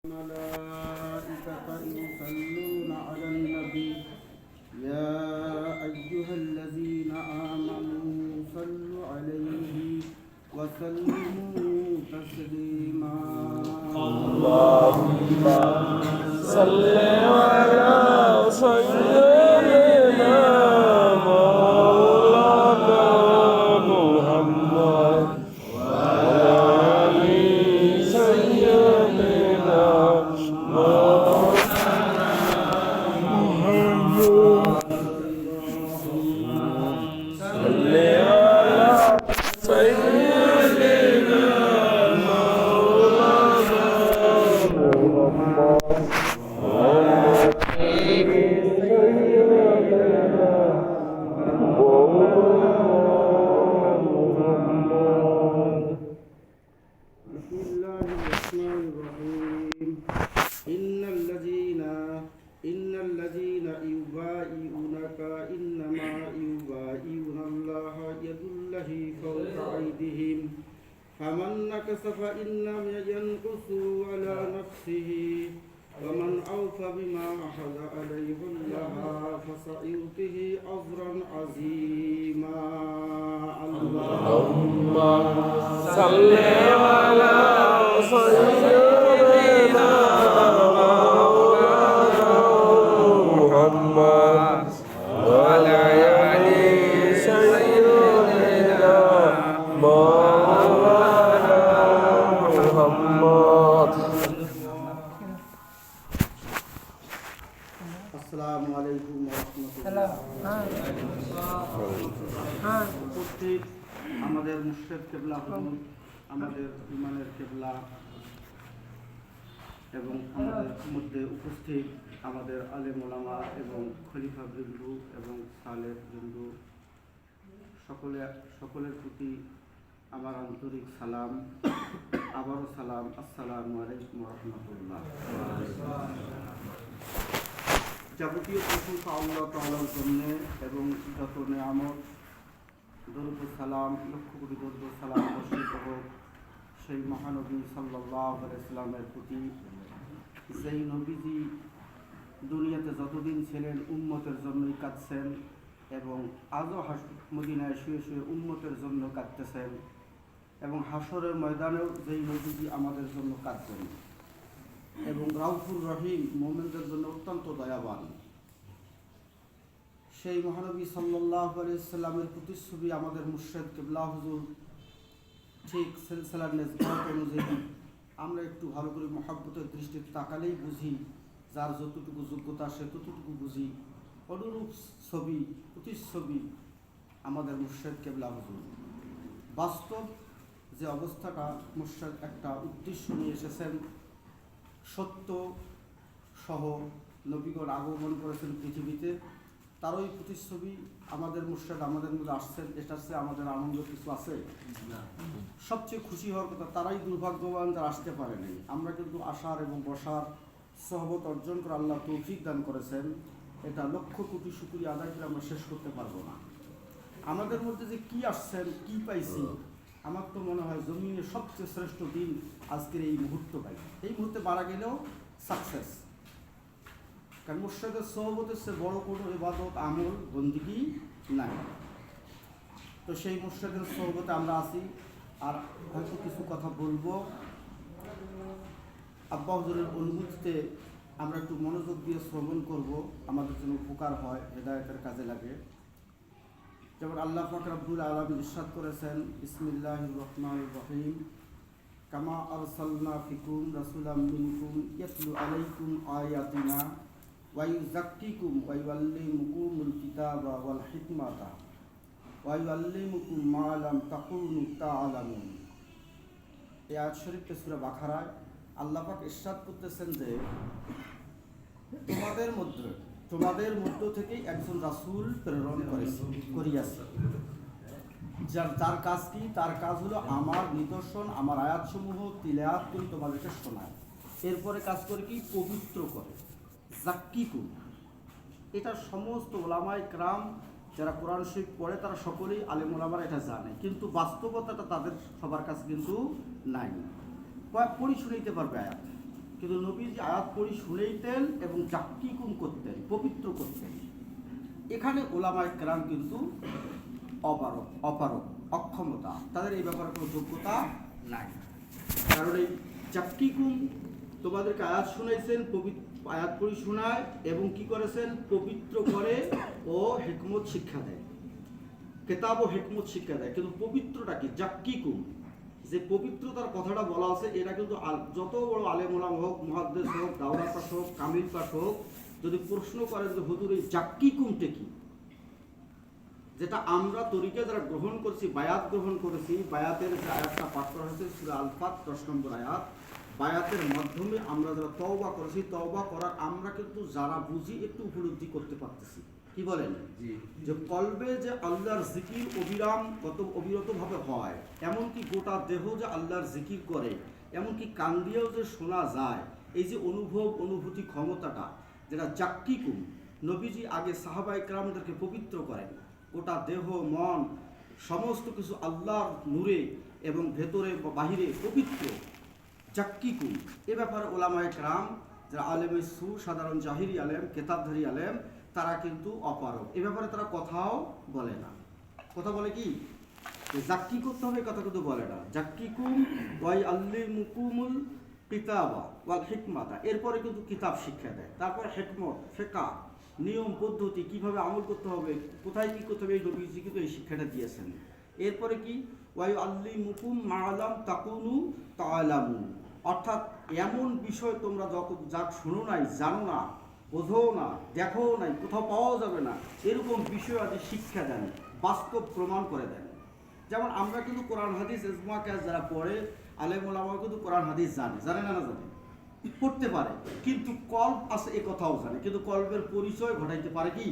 الملائكة يصلون على النبي يا أيها الذين آمنوا صلوا عليه وسلموا تسليما اللهم صل على سيدنا مولانا محمد وعلى آل سيدنا مولانا محمد صل على سيدنا بسم الله الرحمن الرحيم إن الذين يبايعونك إنما يبايعون الله يد الله فوق أيديهم فمن نكث فإنما ينكث على نفسه ومن أوفى بما أخذ عليه الله فسيؤتيه أجرا عظيما اللهم صل على سيدنا مولانا محمد وعلى آل سيدنا مولانا محمد আসসালামু আলাইকুম ওয়া রাহমাতুল্লাহ। উপস্থিত আমাদের মুর্শিদ কেবলা হুজুর, আমাদের ইমানের কেবলা এবং আমাদের মধ্যে উপস্থিত আমাদের আলেম ওলামা এবং খলিফা বৃন্দু এবং সালেহ বৃন্দু সকলের প্রতি আমার আন্তরিক সালাম, আবারও সালাম। আসসালামু আলাইকুম ওয়া রাহমাতুল্লাহ। যাবতীয় প্রশংসা আল্লাহ তাআলার জন্য এবং যত নেয়ামত, দরুদ সালাম, লক্ষ কোটি দরুদ সালাম বর্ষিত হোক সেই মহানবী সাল্লাল্লাহু আলাইহি ওয়াসাল্লামের প্রতি, যেই নবীজি দুনিয়াতে যতদিন ছিলেন উম্মতের জন্যই কাঁদছেন এবং আজও মদিনায় শুয়ে শুয়ে উম্মতের জন্য কাঁদতেছেন এবং হাসরের ময়দানেও যেই নবীজি আমাদের জন্য কাঁদছেন এবং রাউফুর রহিম, মুমিনদের জন্য অত্যন্ত দয়াবান, সেই মহানবী সাল্লাল্লাহু আলাইহি ওয়াসাল্লামের প্রতিচ্ছবি আমাদের মুর্শিদ কেবলা হুজুর ঠিক সিলসিলার নেসবত অনুযায়ী আমরা একটু ভালো করে মহব্বতের দৃষ্টিতে তাকালেই বুঝি, যার যতটুকু যোগ্যতা সে ততটুকু বুঝি, অনুরূপ ছবি প্রতিচ্ছবি আমাদের মুর্শিদ কেবলা হুজুর। বাস্তব যে অবস্থাটা, মুর্শিদ একটা উদ্দেশ্য নিয়ে এসেছেন, সত্য সহ নবীগণ আগমন করেছেন পৃথিবীতে, তারই প্রতিচ্ছবি আমাদের মুর্শিদ আমাদের মধ্যে আসছেন। এটার চেয়ে আমাদের আনন্দ কিছু আছে? সবচেয়ে খুশি হওয়ার কথা, তারাই দুর্ভাগ্যবান যারা আসতে পারেনি। আমরা কিন্তু আসার এবং বসার সহবত অর্জন করে আল্লাহ তৌফিক দান করেছেন। এটা লক্ষ কোটি শুকরিয়া আদায় করে আমরা শেষ করতে পারবো না। আমাদের মধ্যে যে কি আসছেন, কি পাইছি, আমার তো মনে হয় জমিনের সবচেয়ে শ্রেষ্ঠ দিন আজকের এই মুহূর্তটাই। এই মুহূর্তে মারা গেলেও সাকসেস, কারণ মুর্শিদের সোহবতের চেয়ে বড় কোনো ইবাদত আমল বন্দিগি নাই। তো সেই মুর্শিদের সোহবতে আমরা আছি, আর হয়তো কিছু কথা বলবো। আব্বা হুজুরের অনুভূতিতে আমরা একটু মনোযোগ দিয়ে শ্রবণ করব, আমাদের জন্য উপকার হয়, হেদায়েতের কাজে লাগে। যেমন আল্লাহ পাক রব্বুল আলামিন ইরশাদ করেছেন, বিসমিল্লাহির রহমানির রহিম, কামা আরসালনা ফিকুম রাসূলাম মিনকুম ইয়াতলু আলাইকুম আয়াতিনা ওয়া ইউযাক্কিকুম ওয়া ইউআল্লিমুকুমুল কিতাবা ওয়াল হিকমাতা ওয়া ইউআল্লিমুকুম মা লাম তাকুনু তা'লামুন। এই আয়াত শরীফে সূরা বাকারায় আল্লাহ পাক ইরশাদ করতেছেন যে তোমাদের মধ্য থেকেই একজন রাসূল প্রেরণ করিয়াছি, যার কাজ কি? তার কাজ হলো আমার নিদর্শন, আমার আয়াতসমূহ তিলাওয়াত করে তোমাদেরকে শোনায়। এরপরে কাজ করে কি? পবিত্র করে, যাক্কিকুম। এটা সমস্ত ওলামায়ে কেরাম যারা কোরআন শরীফ পড়ে তারা সকলেই আলেম ওলামারা এটা জানে, কিন্তু বাস্তবতাটা তাদের সবার কাছে কিন্তু নাই। পড়ি শুনাইতে পারবে আয়াত, কিন্তু নবীজি আয়াত পড়ি শুনেইতেন এবং জাক্কিকুম করতেন, পবিত্র করতেন। এখানে ওলামায়ে কেরাম কিন্তু অপারক, অক্ষমতা, তাদের এই ব্যাপারে কোনো যোগ্যতা নাই। কারণ এই জাক্কিকুম তোমাদেরকে আয়াত শুনাইছেন, আয়াত পড়ি শোনায় এবং কি করেছেন, পবিত্র করে ও হিকমত শিক্ষা দেয়, কেতাব ও হিকমত শিক্ষা দেয়। কিন্তু পবিত্রটা কি? জাক্কিকুম, যে পবিত্রতার কথাটা বলা আছে, এটা কিন্তু যত বড় আলেম ওলামা হোক, মুহাদ্দিস হোক, দাওরা পাশ হোক, কামিল পাশ হোক, যদি প্রশ্ন করেন যে হুজুর এই জাক্কিকুমটা কি, যেটা আমরা তরিকা যারা গ্রহণ করছি, বায়াত গ্রহণ করেছি, বায়াতের যে আয়াতটা পাঠ করা হয়েছে সূরা আল ফাত 10 নম্বর আয়াত, বায়াতের মাধ্যমে আমরা যারা তওবা করেছি, তওবা করার আমরা কিন্তু যারা বুঝি একটু উপলব্ধি করতে পারতেছি। কি বলেন? যে কলবে যে আল্লাহর জিকির অবিরতভাবে হয়, এমনকি গোটা দেহ যে আল্লাহর জিকির করে, এমনকি কান দিয়েও যে শোনা যায়, এই যে অনুভূতি ক্ষমতাটা, যেটা জাক্কিকুম, নবীজি আগে সাহাবায়ে কেরামদেরকে পবিত্র করেন, গোটা দেহ মন সমস্ত কিছু আল্লাহর নূরে এবং ভেতরে বাহিরে পবিত্র, জাক্কিকুম। এ ব্যাপারে ওলামায়ে কেরাম যারা আলেমে সু, সাধারণ জাহিরি আলেম, কেতাবধারী আলেম, তারা কিন্তু অপারক। এ ব্যাপারে তারা কথাও বলে না। কথা বলে কি? জাক্কি করতে হবে, কথা কিন্তু বলে না। জাক্কিকুম ওয়াই আল্লিমুকুমুল কিতাবা ওয়াল হিকমাতা, এরপরে কিন্তু কিতাব শিক্ষা দেয়, তারপরে হিকমত, ফিকহ, নিয়ম পদ্ধতি, কিভাবে আমল করতে হবে, কোথায় কি করতে হবে, এই নবীজি কিন্তু এই শিক্ষাটা দিয়েছেন। এরপরে কি? ওয়াই আল্লিমুকুম মা লাম তাকুনু তা'লামুন, অর্থাৎ এমন বিষয় তোমরা যা শোনো নাই, জানো না, বোঝো না, দেখো নাই, কোথাও পাওয়া যাবে না, এরকম বিষয় আদি শিক্ষা দেন, বাস্তব প্রমাণ করে দেন। যেমন আমরা কিন্তু কোরআন হাদিস ইজমা কিয়াস যারা পড়ে, আলেম ওলামা কিন্তু কোরআন হাদিস জানে না জানে, পড়তে পারে, কিন্তু কলব আছে এ কথাও জানে, কিন্তু কলবের পরিচয় ঘটাইতে পারে কি?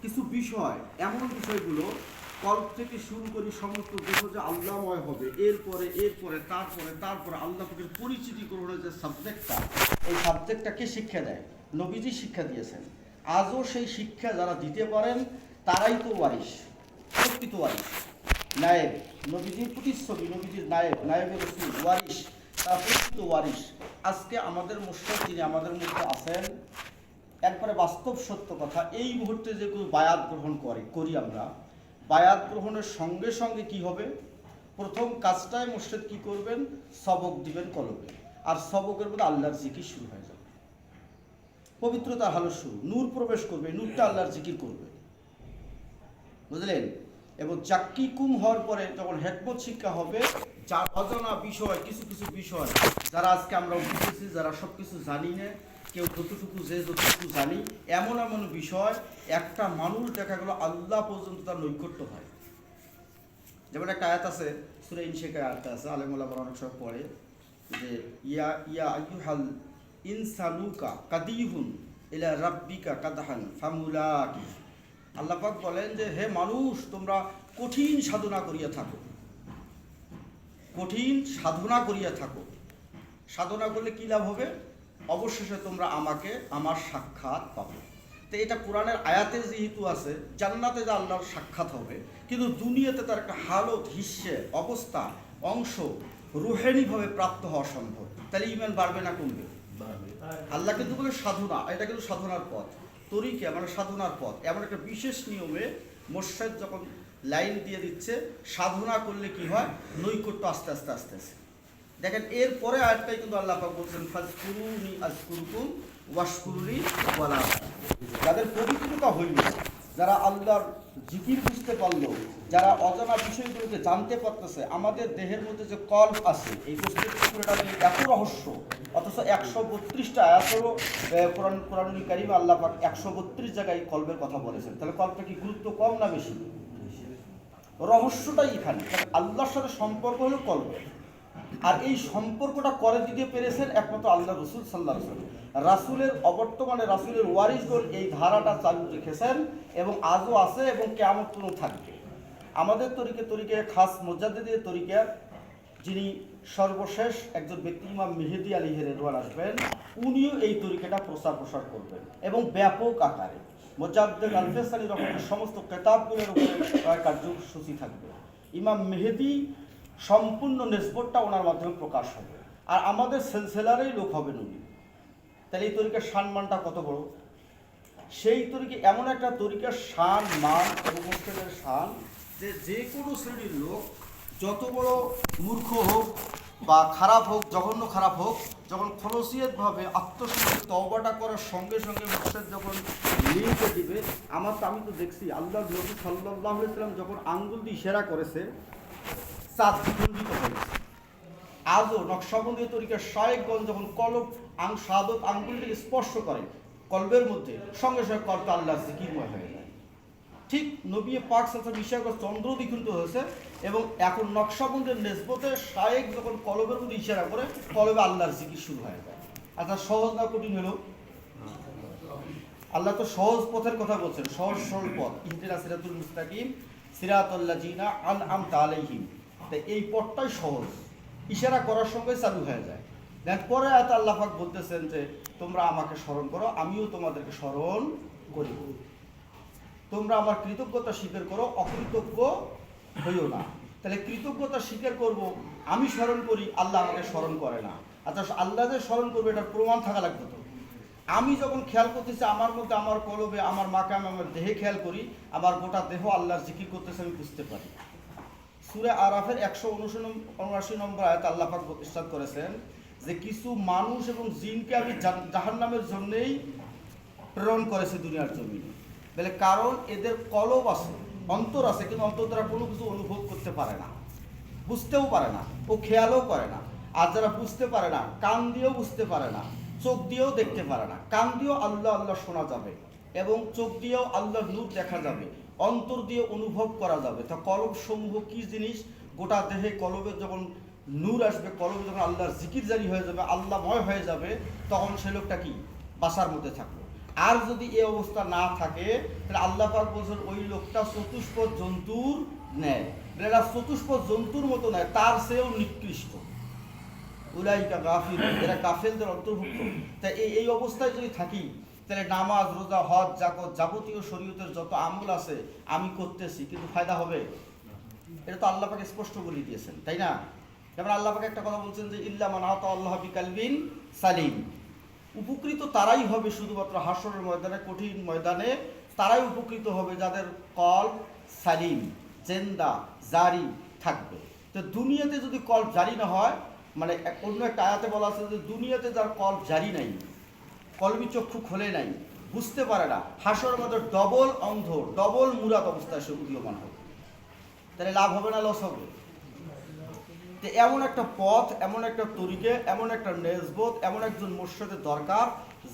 কিছু বিষয়, এমন বিষয়গুলো কল্প থেকে শুরু করি সমস্ত দেহ যে আল্লাহময় হবে, এরপরে তারপরে আল্লাহ পাকের পরিচিতি গ্রহণের যে সাবজেক্টটা, এই সাবজেক্টটাকে শিক্ষা দেয়, নবীজি শিক্ষা দিয়েছেন। আজও সেই শিক্ষা যারা দিতে পারেন তারাই তো ওয়ারিশ, প্রকৃত ওয়ারিশ, নায়েব, নবীজির প্রতিচ্ছবি, নবীজির নায়েবের রাসূল, ওয়ারিশ, তারা প্রকৃত ওয়ারিশ। আজকে আমাদের মুশরিক যিনি আমাদের মধ্যে আছেন, একবারে বাস্তব সত্য কথা, এই মুহূর্তে যে কেউ বায়াত গ্রহণ করি আমরা, বায়াত গ্রহণের সঙ্গে সঙ্গে কি হবে? প্রথম কাজটাই মুর্শিদ কি করবেন? সবক দিবেন কলবে, আর সবকের মধ্যে আল্লাহর জিকির শুরু হয়ে যাবে, পবিত্রতা হালো শুরু, নূর প্রবেশ করবে, নূরটা আল্লাহর জিকির করবে, বুঝলেন? এবং জাক্কিকুম হওয়ার পরে যখন হিকমত শিক্ষা হবে, যার অজানা বিষয়, কিছু বিষয় যারা আজকে আমরা বুঝতেছি, যারা সব কিছু জানি না, কেউ যতটুকু জানি, এমন বিষয় একটা মানুষ দেখা গেল আল্লাহ পর্যন্ত তার নৈকট্য হয়। যেমন একটা আয়াত আছে, সূরা ইনশিকার আয়াত আছে, আলেম ওলামারা অনেক সময় পড়ে যে ইয়া আইয়ুহাল ইনসানুকা কাদিহুন ইলা রাব্বিকা কাদহান ফামুলাকি। আল্লাহ পাক বলেন যে হে মানুষ, তোমরা কঠিন সাধনা করিয়া থাকো, কঠিন সাধনা করিয়া থাকো। সাধনা করলে কি লাভ হবে? অবশেষে তোমরা আমার সাক্ষাৎ পাবে। তো এটা কোরআনের আয়াতে যেহেতু আছে, জান্নাতে যা আল্লাহর সাক্ষাৎ হবে, কিন্তু দুনিয়াতে তার একটা হালত, হিস্সে, অবস্থা, অংশ রুহানিভাবে প্রাপ্ত হওয়া সম্ভব। তাহলে ঈমান বাড়বে না কমবে? আল্লাহ কিন্তু বলে সাধনা, এটা কিন্তু সাধনার পথ, তরিকা মানে সাধনার পথ। এমন একটা বিশেষ নিয়মে মুর্শিদ যখন লাইন দিয়ে দিচ্ছে, সাধনা করলে কি হয়? নৈকট্য আস্তে আস্তে। দেখেন এরপরে আয়াতটাই কিন্তু আল্লাহ পাক বলছেন ফাজকুরুনি আযকুরকুম ওয়াশকুরুলি ওয়ালা। যাদের পবিত্রতা হইল, যারা আল্লাহর জিকির বুঝতে পারলো, যারা অজানা বিষয়গুলোকে জানতে পারতেছে, আমাদের দেহের মধ্যে যে কল্প আছে, এই পুরোটা যে এত রহস্য, অথচ 132টা আয়াতেরও কোরআনুল কারীমে আল্লাহ পাক 132 জায়গায় কল্পের কথা বলেছেন। তাহলে কল্পটা কি গুরুত্ব কম না বেশি? রহস্যটাই এখানে, আল্লাহর সাথে সম্পর্ক হলো কল্প, আর এই সম্পর্কটা করে দিতে পেরেছেন একমাত্র আল্লাহ রসুল সাল্লাল্লাহু আলাইহি ওয়াসাল্লাম। রাসূলের অবর্তমানে রাসূলের ওয়ারিসগণ এই ধারাটা চালু রেখেছেন এবং আজও আছে এবং কিয়ামত পর্যন্ত থাকবে। আমাদের তরিকায় খাস মুজাদ্দিদের তরিকার যিনি সর্বশেষ একজন ব্যক্তি, ইমাম মেহেদী আলাইহির রিদওয়ান আসবেন, উনিও এই তরিকাটা প্রসার করবেন এবং ব্যাপক আকারে। মুজাদ্দিদ আল-ফিসানি রহমাতুল্লাহ সমস্ত কিতাবগুলোর উপরে কার্যসূচি থাকবে। ইমাম মেহেদী সম্পূর্ণ নিসবতটা ওনার মাধ্যমে প্রকাশ হবে। আর আমাদের সেলসেলারই লোক হবেন উনি। তাহলে এই তরিকার সম্মানটা কত বড়। সেই তরিকা এমন একটা তরিকার শান মান এবং মুর্শিদের শান যে কোনো শ্রেণীর লোক যত বড় মূর্খ হোক বা খারাপ হোক, জঘন্য খারাপ হোক, যখন খলসিয়তভাবে আত্মশুদ্ধি তওবাটা করার সঙ্গে সঙ্গে মুর্শিদ যখন লিঙ্কে দিবে, আমি তো দেখছি আল্লাহ নবী সাল্লাল্লাহু আলাইহি ওয়াসাল্লাম যখন আঙ্গুল দিয়ে ইশারা করেছে চাঁদ দ্বিখণ্ডিত হয়েছে। আজও নকশবন্দি তরিকার শায়েখগণ যখন কলব শাহাদত আঙ্গুলটিকে স্পর্শ করে কলবের মধ্যে, সঙ্গে সঙ্গে কলটা আল্লাহর জিকিরময় হয়ে যায়। ঠিক নবী পাক সাল্লাল্লাহু আলাইহি ওয়াসাল্লাম চন্দ্র দ্বিখণ্ডিত হয়েছে এবং এখন নকশবন্দের নিসবতে শায়েখ যখন কলবের মধ্যে ইশারা করে কলবে আল্লাহর জিকির শুরু হয়ে যায়। আচ্ছা, সহজ না কঠিন হলো? আল্লাহ তো সহজ পথের কথা বলছেন, সহজ সরল পথ, ইহদিনাস সিরাতুল মুস্তাকিম সিরাতাল্লাযিনা আনআমতা আলাইহিম। তাই এই পথটাই সহজ, ইশারা করার সঙ্গে চালু হয়ে যায়। দেন পরে আয়াতে আল্লাহ পাক বলতেছেন যে তোমরা আমাকে স্মরণ করো, আমিও তোমাদেরকে স্মরণ করি। তোমরা আমার কৃতজ্ঞতা স্বীকার করো, অকৃতজ্ঞ হইও না। তাহলে কৃতজ্ঞতা স্বীকার করব, আমি স্মরণ করি, আল্লাহ আমাকে স্মরণ করে না। আচ্ছা, আল্লাহ যে স্মরণ করবে এটার প্রমাণ থাকা লাগবে তো। আমি যখন খেয়াল করতেছি আমার মধ্যে, আমার কলবে, আমার মাকামে, আমার দেহে খেয়াল করি, আমার গোটা দেহ আল্লাহর জিকির করতেছে, আমি বুঝতে পারি। সূরা আরাফের 179 নম্বর আয়াতে আল্লাহ পাক ইরশাদ করেছেন যে কিছু মানুষ এবং জিনকে আমি জাহান্নামের জন্যই প্রেরণ করেছি দুনিয়ার জমিনে। বলে কারণ এদের কলব আছে, অন্তর আছে, কিন্তু অন্তর দ্বারা কোনো কিছু অনুভব করতে পারে না, বুঝতেও পারে না, ও খেয়ালও করে না। আর যারা বুঝতে পারে না, কান দিয়েও বুঝতে পারে না, চোখ দিয়েও দেখতে পারে না, কান দিয়েও আল্লাহ আল্লাহ শোনা যাবে এবং চোখ দিয়েও আল্লাহর নূর দেখা যাবে, অন্তর দিয়ে অনুভব করা যাবে। তা কলব সমূহ কি জিনিস? গোটা দেহে কলবের যখন নূর আসবে, কলবে যখন আল্লাহর জিকির জারি হয়ে যাবে, আল্লাহময় হয়ে যাবে, তখন সে লোকটা কি বাসার মধ্যে থাকলো। আর যদি এই অবস্থা না থাকে তাহলে আল্লাহ পাক বলছেন ওই লোকটা চতুষ্পদ জন্তুর ন্যায়। এরা চতুষ্পদ জন্তুর মতো নয়, তার চেয়েও নিকৃষ্ট। উলাইকা গাফিল, এরা গাফেলদের অন্তর্ভুক্ত। তাই এই অবস্থায় যদি থাকি তাহলে নামাজ, রোজা, হজ, যাকত, যাবতীয় শরীয়তের যত আমল আছে আমি করতেছি, কিন্তু ফায়দা হবে? এটা তো আল্লাহ পাক স্পষ্ট বলে দিয়েছেন, তাই না? যেমন আল্লাহ পাক একটা কথা বলছেন যে ইল্লা মান আতা আল্লাহ বিকালবিন সালিম। উপকৃত তারাই হবে শুধুমাত্র হাসরের ময়দানে, কঠিন ময়দানে তারাই উপকৃত হবে যাদের কলব সালিম, জেন্দা, জারি থাকবে। তো দুনিয়াতে যদি কলব জারি না হয়, মানে অন্য একটা আয়াতে বলা আছে যে দুনিয়াতে যার কলব জারি নাই, কলবি চক্ষু খোলে নাই, বুঝতে পারে না, হাসরের মধ্যে ডবল অন্ধ, ডবল মুরাদ অবস্থায় সে উদীয়মান হবে। তাহলে লাভ হবে না লস হবে? তো এমন একটা পথ, এমন একটা তরিকে, এমন একটা নেসবত, এমন একজন মুর্শিদের দরকার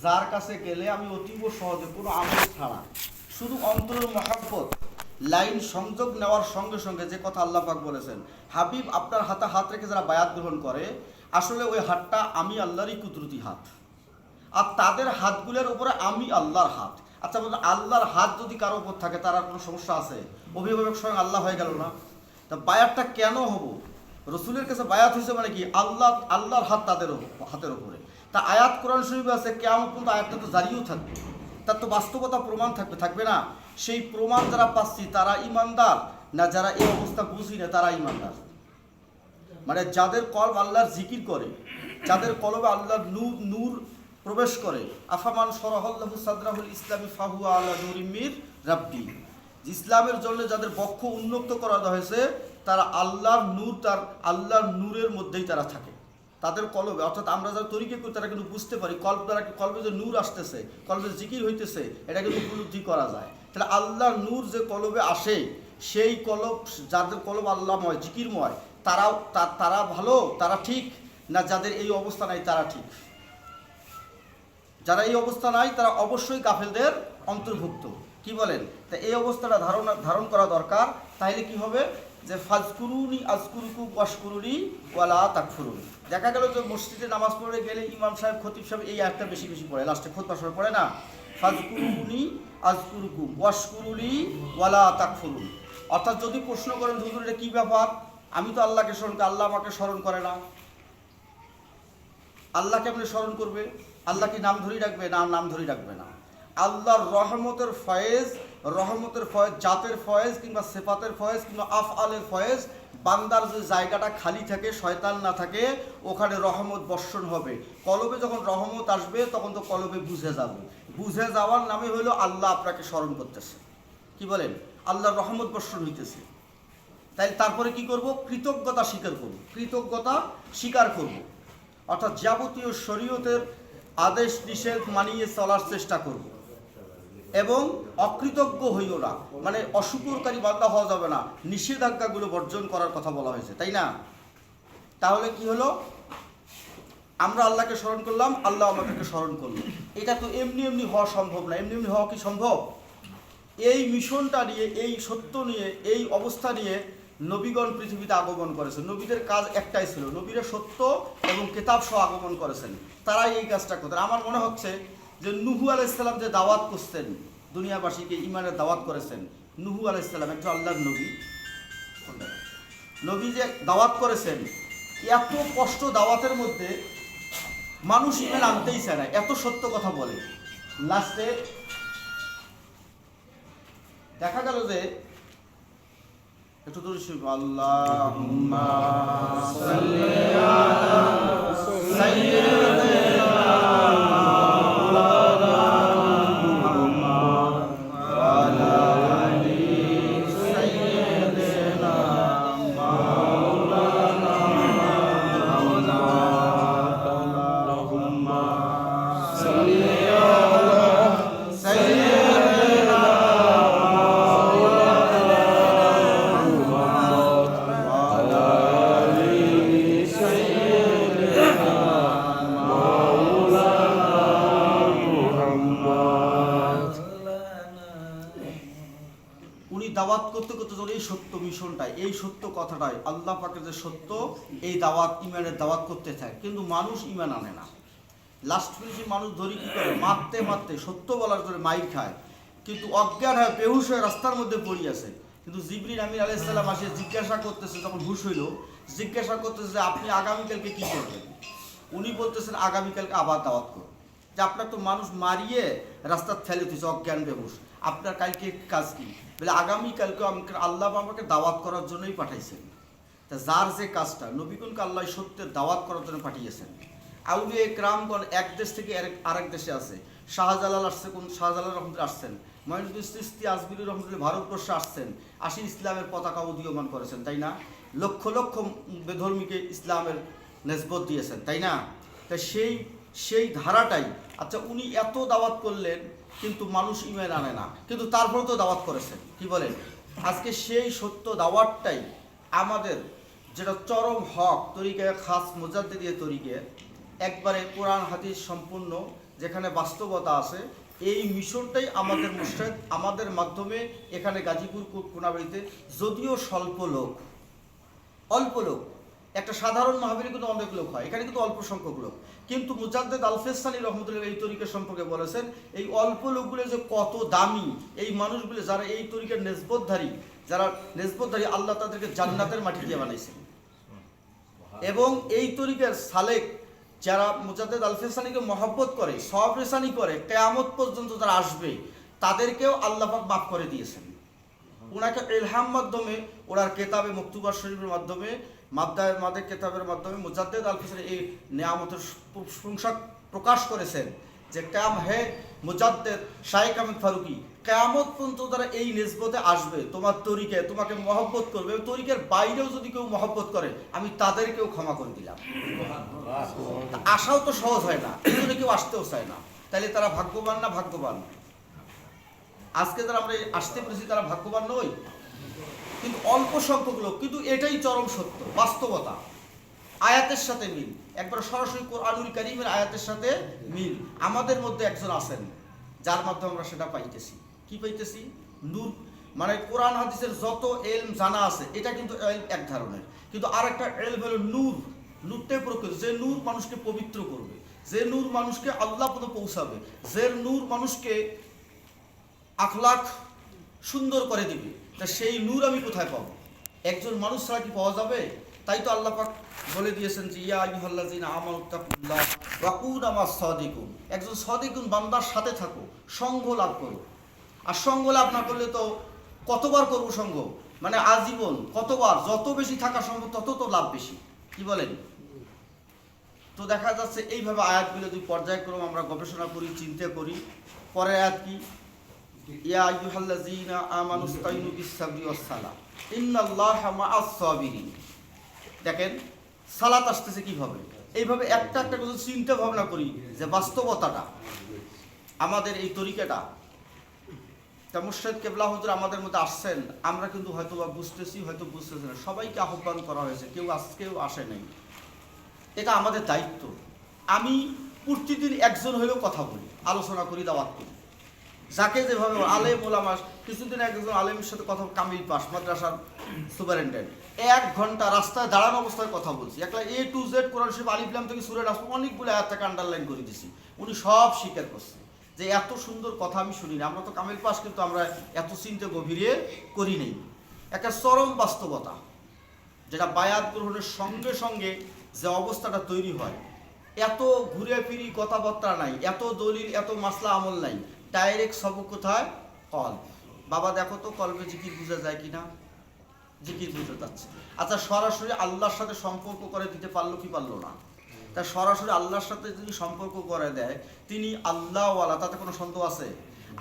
যার কাছে গেলে আমি অতীব সহজে কোনো আমল ছাড়া শুধু অন্তরের মহাব্বত লাইন সংযোগ নেওয়ার সঙ্গে সঙ্গে যে কথা আল্লাহ পাক বলেছেন, হাবিব আপনার হাতে হাত রেখে যারা বায়াত গ্রহণ করে, আসলে ওই হাতটা আমি আল্লাহরই কুদরতি হাত, আর তাদের হাতগুলোর উপরে আমি আল্লাহর হাত। আচ্ছা বলুন, আল্লাহর হাত যদি কারো উপর থাকে তার আর কোনো সমস্যা আছে? অভিভাবক স্বয়ং আল্লাহ হয়ে গেল না? তা বায়াতটা কেন হবো? রসুলের কাছে বায়াত হয়েছে মানে কি? আল্লাহর হাত তাদের হাতের উপরে। তা আয়াত কোরআন শরীফে আছে, কিয়ামত পর্যন্ত আয়াতটা তো জারিও থাকবে, তার তো বাস্তবতা প্রমাণ থাকবে না? সেই প্রমাণ যারা পাচ্ছি তারা ইমানদার না যারা এই অবস্থা বুঝি না তারা ইমানদার? মানে যাদের কলব আল্লাহর জিকির করে, যাদের কলবে আল্লাহর নূর প্রবেশ করে, আফামান শরাহাল্লাহু সাদরাহুল ইসলামি ফাহুয়া আলা নূরিম মির রাব্বি, ইসলামের জন্য যাদের বক্ষ উন্মুক্ত করা হয়েছে তারা আল্লাহর নূর, তার আল্লাহর নূরের মধ্যেই তারা থাকে তাদের কলবে। অর্থাৎ আমরা যারা তরিকা করি তারা কিন্তু বুঝতে পারি কলবে যে নূর আসতেছে, কলবে জিকির হইতেছে, এটা কিন্তু উপলব্ধি করা যায়। তাহলে আল্লাহর নূর যে কলবে আসে, সেই কলব, যাদের কলব আল্লাহময়, জিকিরময়, তারা ভালো, তারা ঠিক না? যাদের এই অবস্থা নাই তারা ঠিক? যারা এই অবস্থা নাই তারা অবশ্যই কাফেলদের অন্তর্ভুক্ত। কি বলেন? তা এই অবস্থাটা ধারণ করা দরকার। তাইলে কি হবে? যে ফাজকুরুনি আজকুরুকুম ওয়াশকুরুনি ওয়ালা তাকফুরুন। দেখা গেল যে মসজিদে নামাজ পড়ে গেলে ইমাম সাহেব, খতিব সাহেব এই আয়াতটা বেশি বেশি পড়ে, লাস্টে খুতবা সময় পড়ে না, ফাজকুরুনি আজকুরুকুম ওয়াশকুরুনি ওয়ালা তাকফুরুন। অর্থাৎ যদি প্রশ্ন করেন হুজুর এটা কী ব্যাপার, আমি তো আল্লাহকে স্মরণ করি, আল্লাহ আমাকে স্মরণ করে না, আল্লাহকে আপনি স্মরণ করবে? আল্লাহ কি নাম ধরেই রাখবে? না, নাম ধরেই রাখবে না। আল্লাহর রহমতের ফয়েজ, জাতের ফয়েজ কিংবা সেফাতের ফয়েজ কিংবা আফআলের ফয়েজ বান্দার যে জায়গাটা খালি থাকে, শয়তান না থাকে, ওখানে রহমত বর্ষণ হবে। কলবে যখন রহমত আসবে তখন তো কলবে বুঝে যাবে। বুঝে যাওয়ার নামে হলো আল্লাহ আপনাকে স্মরণ করতেছে। কি বলেন? আল্লাহর রহমত বর্ষণ হইতেছে। তাই তারপরে কি করব? কৃতজ্ঞতা স্বীকার করব, কৃতজ্ঞতা স্বীকার করব, অর্থাৎ যাবতীয় শরীয়তের আদেশ নিষেধ মানিয়ে চলার চেষ্টা করব এবং অকৃতজ্ঞ হইও না, মানে অশুকরকারী বান্দা হওয়া যাবে না, নিষেধাজ্ঞাগুলো বর্জন করার কথা বলা হয়েছে, তাই না? তাহলে কি হলো? আমরা আল্লাহকে স্মরণ করলাম, আল্লাহ আমাদেরকে স্মরণ করলো। এটা তো এমনি এমনি হওয়া সম্ভব না। এমনি এমনি হওয়া কি সম্ভব? এই মিশনটা নিয়ে, এই সত্য নিয়ে, এই অবস্থা নিয়ে নবীগণ পৃথিবীতে আগমন করেছেন। নবীদের কাজ একটাই ছিল, নবীরা সত্য এবং কিতাব সহ আগমন করেছেন, তারাই এই কাজটা করতেন। আমার মনে হচ্ছে যে নূহু আলাইহিস সালাম যে দাওয়াত করছেন, দুনিয়াবাসীকে ইমানের দাওয়াত করেছেন, নূহু আলাইহিস সালাম একজন আল্লাহর নবী, নবী যে দাওয়াত করেছেন, এত কষ্ট দাওয়াতের মধ্যে মানুষ ইমান আনতেই চায় না, এত সত্য কথা বলে। লাস্টে দেখা গেল যে একটু দূরে শুনবো, আল্লাহুম্মা সাল্লি আলা সাইয়্যিদিনা মাওলানা মুহাম্মদ ওয়া আলা আলি সাইয়্যিদিনা মাওলানা মুহাম্মদ। আল্লাহুম্মা সাল্লি আলা সাইয়্যিদিনা দাওয়াত করতে করতে যখন এই সত্য মিশনটাই, এই সত্য কথাটাই, আল্লাহ পাকের যে সত্য, এই দাওয়াত, ইমানের দাওয়াত করতে থাকে, কিন্তু মানুষ ইমান আনে না। লাস্ট ফিনিশে মানুষ ধরি কি করে? মারতে মারতে, সত্য বলার জন্য মাইর খায়, কিন্তু অজ্ঞান হয়, বেহুশ হয়ে রাস্তার মধ্যে পড়ে আছে। কিন্তু জিবরিল আমিন আলাইহিস সালাম আসে জিজ্ঞাসা করতেছে, যখন হুশ হইল, জিজ্ঞাসা করতেছে যে আপনি আগামীকালকে কি করবেন? উনি বলতেছেন আগামীকালকে আবার দাওয়াত করুন। যে আপনার তো মানুষ মারিয়ে রাস্তার ফেলে দিয়েছে, অজ্ঞান বেহুশ, আপনার কালকে কাজ কি? বলে আগামীকালকে আমাকে আল্লাহ আমাকে দাওয়াত করার জন্যই পাঠাইছেন। তা যার যে কাজটা, নবীগণকে আল্লাহ সত্যের দাওয়াত করার জন্য পাঠিয়েছেন। আউলিয়া ইকরামগণ এক দেশ থেকে আরেক দেশে আছে। শাহজালাল আসছে, কোন শাহজালাল রহমতুল্লাহ আসছেন, মঈনুদ্দিন চিশতি আজমিরি রহমতুল্লাহ ভারতবর্ষে আসছেন, আসি ইসলামের পতাকা উদীয়মান করেছেন, তাই না? লক্ষ লক্ষ বেধর্মীকে ইসলামের নেসবত দিয়েছেন, তাই না? তা সেই ধারাটাই। আচ্ছা, উনি এত দাওয়াত করলেন কিন্তু মানুষ ইমান আনে না, কিন্তু তারপরেও তো দাওয়াত করেছেন। কি বলেন? আজকে সেই সত্য দাওয়াতটাই আমাদের, যেটা চরম হক তরিকে, খাস মুজাদ্দিদি তরিকে, একবারে কোরআন হাদিস সম্পূর্ণ, যেখানে বাস্তবতা আছে, এই মিশনটাই আমাদের মুর্শিদ আমাদের মাধ্যমে এখানে গাজীপুর কোনাবাড়িতে, যদিও স্বল্প লোক, অল্প লোক, একটা সাধারণ মাহফিলে কিন্তু অনেক লোক হয়, এখানে কিন্তু অল্প সংখ্যক লোক, কিন্তু মুজাদ্দেদ আল-ফেসানি রহমতুল্লাহ এই তরিকা সম্পর্কে বলেছেন, এই অল্প লোকগুলো যে কত দামি, এই মানুষগুলো যারা এই তরিকার নেসবতধারী, আল্লাহ তাদেরকে জান্নাতের মাটি দিয়ে বানাইছেন। এবং এই তরিকার সালেক যারা মুজাদ্দেদ আল-ফেসানিকে মহব্বত করে, সওয়াব-রেসানি করে, কিয়ামত পর্যন্ত যারা আসবে, তাদেরকেও আল্লাহ পাক মাফ করে দিয়েছেন। ওনাকে ইলহাম মাধ্যমে, ওনার কেতাবে মকতুবা শরীফের মাধ্যমে, মাদের কেতাবের মাধ্যমে মুজাদ্দেদ আল-ফেসানি এই নিয়ামতের প্রশংসা প্রকাশ করেছেন যে মুজাদ্দেদ শাইখ আহমেদ ফারুকি, কিয়ামত পর্যন্ত তারা এই নিসবতে আসবে, তোমার তরিকে তোমাকে মহব্বত করবে, তরিকের বাইরেও যদি কেউ মহব্বত করে আমি তাদেরকেও ক্ষমা করে দিলাম। আসাও তো সহজ হয় না, এই জন্য কেউ আসতেও চায় না। তাহলে তারা ভাগ্যবান না ভাগ্যবান? আজকে যারা আমরা আসতে পেরেছি তারা ভাগ্যবান নই? কিন্তু অল্প সংখ্যক লোক, কিন্তু এটাই চরম সত্য, বাস্তবতা, আয়াতের সাথে মিল, একবার সরাসরি কোরআনুল কারীমের আয়াতের সাথে মিল। আমাদের মধ্যে একজন আছেন যার মাধ্যমে আমরা সেটা পাইতেছি। কি পাইতেছি? নূর, মানে কোরআন হাদিসের যত এলম জানা আছে, এটা কিন্তু এক ধরনের, কিন্তু আর একটা এলম হলো নূর। নূরটাই প্রকৃত, যে নূর মানুষকে পবিত্র করবে, যে নূর মানুষকে আল্লাহ পর্যন্ত পৌঁছাবে, যে নূর মানুষকে আখলাক সুন্দর করে দিবে। তা সেই নূর আমি কোথায় পাবো? একজন মানুষ ছাড়া কি পাওয়া যাবে? তাই তো আল্লাহ পাক বলে দিয়েছেন যে ইয়া আইয়ুহাল্লাযীনা আমানুত্তাকুল্লাহ ওয়া কুনু মাস সাদিকুন, একজন সাদিকুন বান্দার সাথে থাকো, সঙ্গ লাভ করো। আর সঙ্গ লাভ না করলে তো কতবার করবো সঙ্গ? মানে আজীবন কতবার, যত বেশি থাকা সম্ভব তত তো লাভ বেশি, কি বলেন? তো দেখা যাচ্ছে এইভাবে আয়াতগুলো যদি পর্যায়ক্রম আমরা গবেষণা করি, চিন্তা করি। পরে আয়াত কি? ইয়া আইয়ুহাল্লাযীনা আমানুস্তাইনু বিস-সাবরি ওয়াস-সালাহ ইন্নাল্লাহা মা'আস সাবিরিন। দেখেন সালাত আসতেছে কিভাবে, এইভাবে একটা একটা করে চিন্তা ভাবনা করি যে বাস্তবতাটা আমাদের এই তরিকাটা তা মুর্শিদ কেবলা হুজুর আমাদের মধ্যে আসছেন, আমরা কিন্তু হয়তো বা বুঝতেছি, হয়তো বুঝতেছি না। সবাইকে আহ্বান করা হয়েছে, কেউ আজকেও আসে নাই। এটা আমাদের দায়িত্ব। আমি প্রতিদিন একজন হলেও কথা বলি, আলোচনা করি, দাওয়াত করি, যাকে যেভাবে আলেম ওলামা। কিছুদিন একজন আলেমের সাথে কথা, কামিল পাস মাদ্রাসার সুপারিনটেন্ডেন্ট, 1 ঘন্টা রাস্তায় দাঁড়ানো অবস্থায় কথা বলছি। একলা A to Z কোরআন শরীফ আলিফ লাম থেকে সূরা নাস অনেকগুলো আয়াত থেকে আন্ডারলাইন করে দিছি। উনি সব স্বীকার করছে যে এত সুন্দর কথা আমি শুনি না। আমরা তো কামিল পাস, কিন্তু আমরা এত চিন্তা গভীরে করি নেই। একটা চরম বাস্তবতা, যেটা বায়াত গ্রহণের সঙ্গে সঙ্গে যে অবস্থাটা তৈরি হয়, এত ঘুরে ফিরি কথাবার্তা নাই, এত দলিল, এত মাসলা আমল নাই, ডাইরেক্ট সব কোথায়? কলব। বাবা দেখো তো কলবে জিকির বোঝা যায় কিনা? জিকির বুঝতে যাচ্ছে। আচ্ছা, সরাসরি আল্লাহর সাথে সম্পর্ক করে দিতে পারলো কি পারলো না? তা সরাসরি আল্লাহর সাথে যদি সম্পর্ক করে দেয়, তিনি আল্লাহওয়ালা, তাতে কোনো সন্দেহ আছে?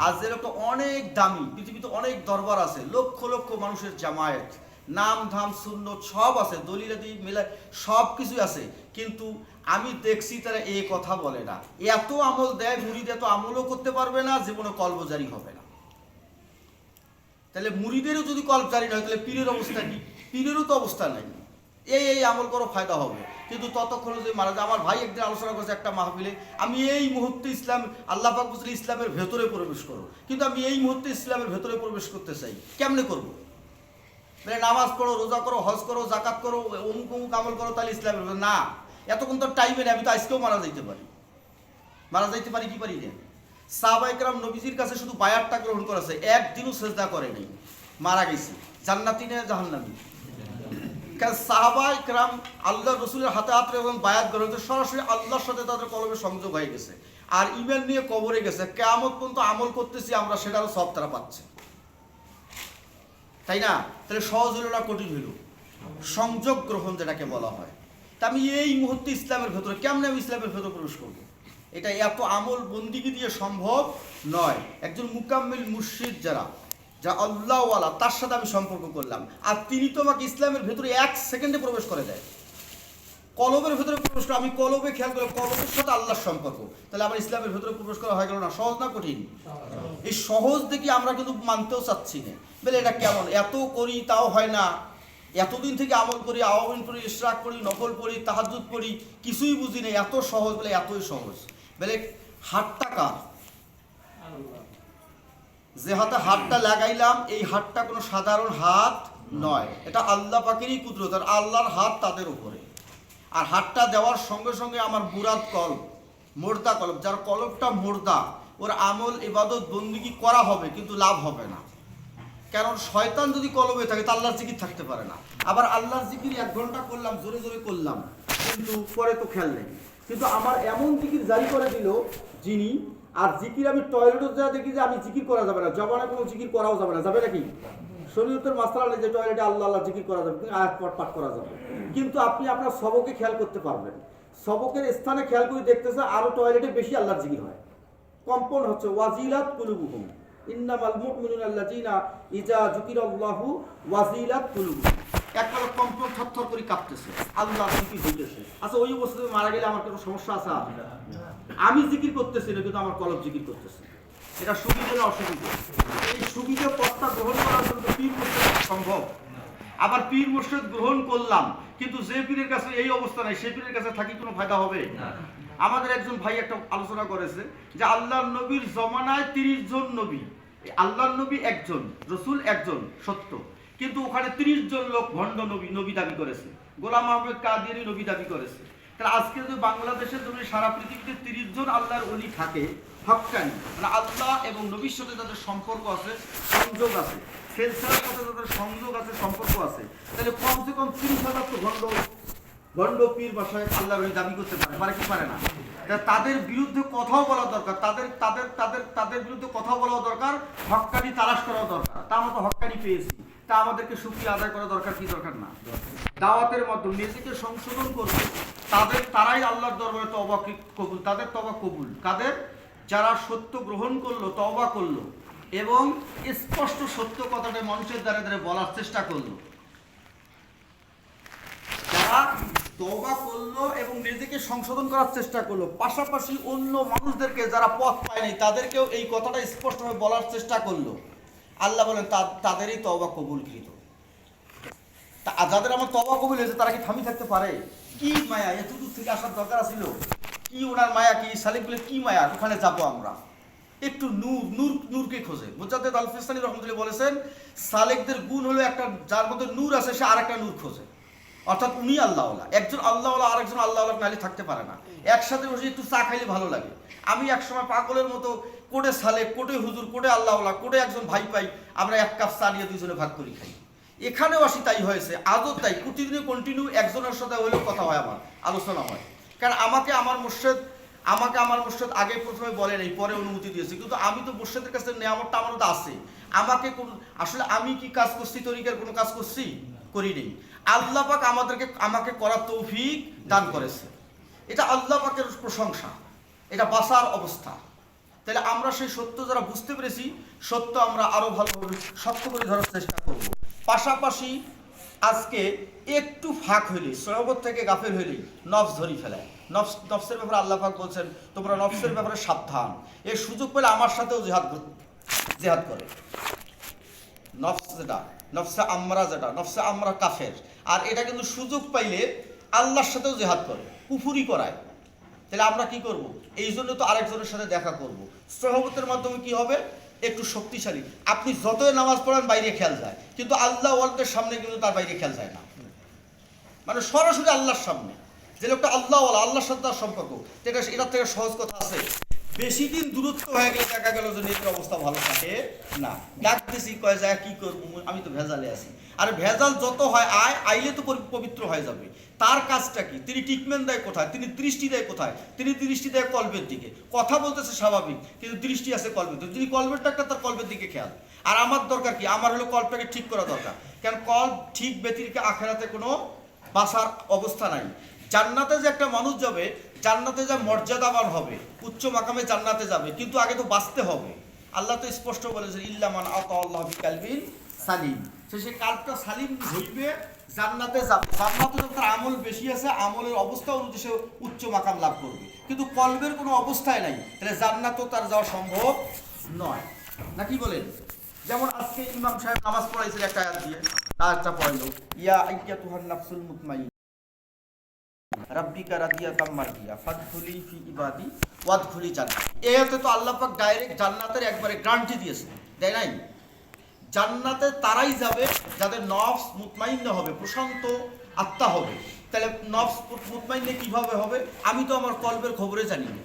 আজ যেরকম অনেক দামি, পৃথিবীতে অনেক দরবার আছে, লক্ষ লক্ষ মানুষের জামায়াত, নাম ধাম সুন্নত সব আছে, দলিলাদি মেলায় সব কিছুই আছে, কিন্তু আমি দেখছি তারা এই কথা বলে না। এত আমল দেয়, মুরিদ এত আমলও করতে পারবে না, জীবনে কলব জারি হবে না। তাহলে মুরিদেরও যদি কলব জারি না হয়, তাহলে পীরের অবস্থা কি? পীরেরও তো অবস্থা নাই। এই আমল করো, ফায়দা হবে। কিন্তু ততক্ষণ যে মারা যায়, আমার ভাই একদিন আলোচনা করেছে একটা মাহফিলে, আমি এই মুহূর্তে ইসলাম, আল্লাহ পাক বলছিল ইসলামের ভেতরে প্রবেশ করো, কিন্তু আমি এই মুহূর্তে ইসলামের ভেতরে প্রবেশ করতে চাই, কেমনে করবো? মানে নামাজ পড়ো, রোজা করো, হজ করো, জাকাত করো, অমুক অমুক আমল করো, তাহলে ইসলামের না। এতক্ষণ তো টাইমে নেই, আমি তো আজকেও মারা যাইতে পারি। মারা যাইতে পারি কি পারি না? সাহাবায়ে কেরাম নবীজির কাছে শুধু বায়াতটা গ্রহণ করেছে, একদিনও সেজদা করে নাই, মারা গেছে। জান্নাতি না জাহান্নামী? কারণ সাহাবায়ে কেরাম আল্লাহ রসুলের হাতে হাত এবং বায়াত গ্রহণ করে সরাসরি আল্লাহর সাথে তাদের কলবে সংযোগ হয়ে গেছে, আর ঈমান নিয়ে কবরে গেছে। কিয়ামত পর্যন্ত আমল করতেছি আমরা, সেটারও সব তারা পাচ্ছে, তাই না? তাহলে সহজ হইল না কঠিন হইল? সংযোগ গ্রহণ যেটাকে বলা হয়। তা আমি এই মুহূর্তে ইসলামের ভেতরে কেমনে আমি ইসলামের ভেতরে প্রবেশ করবো? এটা এত আমল বন্দিগি দিয়ে সম্ভব নয়। একজন মুকাম্মিল মুর্শিদ যারা, যা আল্লাহওয়ালা, তার সাথে আমি সম্পর্ক করলাম, আর তিনি তো আমাকে ইসলামের ভেতরে 1 সেকেন্ডে প্রবেশ করে দেয়। কলবের ভেতরে প্রবেশ করে, আমি কলবে খেয়াল করে কলবের সাথে আল্লাহর সম্পর্ক, তাহলে আমার ইসলামের ভেতরে প্রবেশ করা হয়ে গেল না? সহজ না কঠিন? এই সহজ দেখি আমরা কিন্তু মানতেও চাচ্ছি না। বলে এটা কেমন, এত করি তাও হয় না, এতদিন থেকে আমল করি, আওয়ামিন করি, ইশরাক করি, নফল পড়ি, তাহাজ্জুদ পড়ি, কিছুই বুঝি না, এত সহজ? বলে এতই সহজ। বলে হাতটা কার? যে হাতে হাতটা লাগাইলাম, এই হাতটা কোনো সাধারণ হাত নয়, এটা আল্লাহ পাকেরই কুদরত, আর আল্লাহর হাত তাদের উপরে। আর হাতটা দেওয়ার সঙ্গে সঙ্গে আমার মুরাদ কলব, মোর্দা কলব, যার কলবটা মোর্দা, ওর আমল ইবাদত বন্দিগি করা হবে, কিন্তু লাভ হবে না। কারণ শয়তান যদি কলবে থাকে, তা আল্লাহর জিকির থাকতে পারে না। আবার আল্লাহর জিকির 1 ঘন্টা করলাম, জোরে জোরে করলাম, কিন্তু পরে তো খেয়াল নেই। কিন্তু আমার এমন জিকির জারি করে দিল যিনি, আর জিকির আমি টয়লেটে যা দেখি যে আমি জিকির করা যাবে না, জবানে কোনো জিকির করাও যাবে না। যাবে নাকি? শরীয়তের মাসলা নেই যে টয়লেটে আল্লাহ আল্লাহ জিকির করা যাবে, কিন্তু আয়াত পাঠ করা যাবে। কিন্তু আপনি আপনার সবকে খেয়াল করতে পারবেন, সবকের স্থানে খেয়াল করে দেখতেছে আরো টয়লেটে বেশি আল্লাহর জিকির হয়, কম্পন হচ্ছে। ওয়াজিলাত কুলুবুহুম ইন্নামাল মুমিনুনা আল্লাযিনা ইযা যুকিরাল্লাহু ওয়াজিলাত কুলুবুহুম, একবার কম্পন থরথর করে কাঁপতেছে, আল্লাহ জিকির হইতেছে। আচ্ছা, ওই অবস্থায় মারা গেলে আমার কোনো সমস্যা আছে? আমি জিকির করতেছি না, কিন্তু আমার কলব জিকির করতেছে। এটা সুবিধা না অসুবিধা? এই সুবিধা পথটা গ্রহণ করা কিন্তু পীর মুর্শিদ সম্ভব। আবার পীর মুর্শিদ গ্রহণ করলাম, কিন্তু যে পীরের কাছে এই অবস্থা নাই, সেই পীরের কাছে থাকি কোনো ফায়দা হবে? আমাদের একজন ভাই একটা আলোচনা করেছে যে আল্লাহর নবীর জমানায় 30 জন নবী, আল্লাহর নবী একজন, রসুল একজন, সত্য, কিন্তু ওখানে 30 জন লোক ভণ্ড নবী দাবি করেছে। গোলাম আহমেদ কাদিয়ানী নবী দাবি করেছে। তাহলে আজকে যদি বাংলাদেশের জন্য সারা পৃথিবীতে 30 জন আল্লাহর ওলি থাকে, হক্কানি, মানে আল্লাহ এবং নবীর সাথে তাদের সম্পর্ক আছে, সংযোগ আছে, সিলসিলার সাথে তাদের সংযোগ আছে, সম্পর্ক আছে, তাহলে কমসে কম 30,000 তো ভণ্ড পীর বাসায় আল্লাহর ওলি দাবি করতে পারে কি পারে না? তাদের বিরুদ্ধে কথাও বলা দরকার, তাদের বিরুদ্ধে কথা বলাও দরকার, হক্কানি তালাশ করাও দরকার। তা আমরা তো হক্কানি পেয়েছি, তা আমাদেরকে শুকরিয়া আদায় করা দরকার কি দরকার না? দাওয়াতের মাধ্যমে নিজেকে সংশোধন করবে, তারাই আল্লাহর দরবারে তওবা কবুল, তাদের তওবা কবুল। কাদের? যারা সত্য গ্রহণ করলো, তওবা করলো এবং স্পষ্ট সত্য কথাটা মানুষের দ্বারা দ্বারা বলার চেষ্টা করলো। যারা তওবা করলো এবং নিজেকে সংশোধন করার চেষ্টা করলো, পাশাপাশি অন্য মানুষদেরকে যারা পথ পায় নাই তাদেরকেও এই কথাটা স্পষ্টভাবে বলার চেষ্টা করলো, আল্লাহ বলেন তাদেরই তওবা কবুলকৃত। যাদের আমার তওবা কবুল হয়েছে তারা কি থামি থাকতে পারে? কি মায়া, এত দূর থেকে আসার দরকার ছিল? কি ওনার মায়া, কি সালেক বলে কি মায়া, ওখানে যাবো আমরা। একটু নূরকে খোঁজে। মুজাদ্দেদ আল ফিসানি রহমতুল্লাহ বলেছেন, সালেকদের গুণ হলো একটা, যার মধ্যে নূর আছে সে আর একটা নূর খোঁজে। অর্থাৎ উনি আল্লাহওয়ালা, একজন আল্লাহওয়ালা আর একজন আল্লাহওয়ালা নালি থাকতে পারে না। একসাথে বসে একটু চা খাইলে ভালো লাগে। আমি একসময় পাগলের মতো কোটে সালেক, কোটে হুজুর, কোটে আল্লাহওয়ালা, কোটে একজন ভাই পাই, আমরা এক কাপ চা নিয়ে দুজনে ভাগ করি খাই। এখানেও আসি তাই হয়েছে, আদৌ তাই। প্রতিদিনে কন্টিনিউ একজনের সাথে হলেও কথা হয়, আমার আলোচনা হয়। কারণ আমাকে আমার মুর্শেদ আগে প্রথমে বলে নেই, পরে অনুমতি দিয়েছে। কিন্তু আমি তো মুর্শেদের কাছে নেয়ামতটা আমার তো আছে। আসলে আমি কি কাজ করছি? তরিকার কোনো কাজ করছি? করি নেই। আল্লাহ পাক আমাকে করার তৌফিক দান করেছে। এটা আল্লাহ পাকের প্রশংসা, এটা বাঁচার অবস্থা। তাহলে আমরা সেই সত্য যারা বুঝতে পেরেছি, সত্য আমরা আরো ভালোভাবে শক্ত করে ধরার চেষ্টা করব। পাশাপাশি আজকে একটু ফাঁক হইলে, সহবত থেকে গাফেল হইলেই নফস ধরি ফেলায়। নফসের ব্যাপারে আল্লাহ পাক বলছেন, তোমরা নফসের ব্যাপারে সাবধান। এই সুযোগ পেলে আমার সাথেও জেহাদ করে। নফসে আমরা কাফের, আর এটা কিন্তু সুযোগ পাইলে আল্লাহর সাথেও জেহাদ করে, কুফুরি করায়। তাহলে আমরা কি করব? এই জন্য তো আরেকজনের সাথে দেখা করব। সহবতের মাধ্যমে কি হবে? একটু শক্তিশালী। আপনি যতই নামাজ পড়েন বাইরে খেয়াল যায়, কিন্তু আল্লাহ ওয়ালদের সামনে কিন্তু তার বাইরে খেয়াল যায় না। মানে সরাসরি আল্লাহর সামনে যে লোকটা আল্লাহওয়ালা, আল্লাহর সাথে তার সম্পর্ক, এটার থেকে সহজ কথা আছে? বেশি দিন দূরত্ব হয়ে গেলে দেখা গেল যে নিজের অবস্থা ভালো থাকে না। ডাকতেছি, কয় যায় কি করবো, আমি তো ভেজালে আছি। আর ভেজাল যত হয় আইলে তো পবিত্র হয়ে যাবে। তার কাজটা কি? তিনি ট্রিটমেন্ট দেয় কোথায়? তিনি দৃষ্টি দেয় কোথায়? তিনি দৃষ্টি দেয় কলবের দিকে। কথা বলতেছে স্বাভাবিক, কিন্তু দৃষ্টি আছে কলবের দিকে। তিনি কলবেরটা একটা, তার কলবের দিকে খেয়াল। আর আমার দরকার কি? আমার হলো কলবটাকে ঠিক করা দরকার। কারণ কলব ঠিক ব্যতিরিকে আখেরাতে কোনো বাঁচার অবস্থা নাই। জান্নাতে যে একটা মানুষ যাবে, জান্নাতে যা মর্যাদাবান হবে, উচ্চ মাকামে জান্নাতে যাবে, কিন্তু আগে তো বাঁচতে হবে। আল্লাহ তো স্পষ্ট বলেছেন, ইল্লামান আতাল্লাহ বিকালবিন সালিম। সেই কালবটা সালিম হইবে, জান্নাতে যাবে। জান্নাতে যখন তার আমল বেশি আছে, আমলের অবস্থা অনুযায়ী সে উচ্চ মাকাম লাভ করবে। কিন্তু কলবের কোনো অবস্থায় নাই, তাহলে জান্নাতও তার যাওয়া সম্ভব নয়। না কি বলেন? যেমন আজকে ইমাম সাহেব নামাজ পড়াইছিল একটা আয়াত দিয়ে, আয়াতটা পড়লো, ইয়া আইয়াতুহান নাফসুল মুতমাইন্নাহ রাব্বিকা রাদিয়াতাম মারদিয়া ফাদখুলি ফি ইবাদি ওয়াদখুলি জান্নাত। এতে তো আল্লাহ পাক ডাইরেক্ট জান্নাতের একবারে গ্যারান্টি দিয়েছে, দেয় নাই? জান্নাতে তারাই যাবে যাদের নফস মুতমাইন্না হবে, প্রশান্ত আত্মা হবে। তাহলে নফস মুতমাইন্না কিভাবে হবে? আমি তো আমার কলবের খবরে জানি না।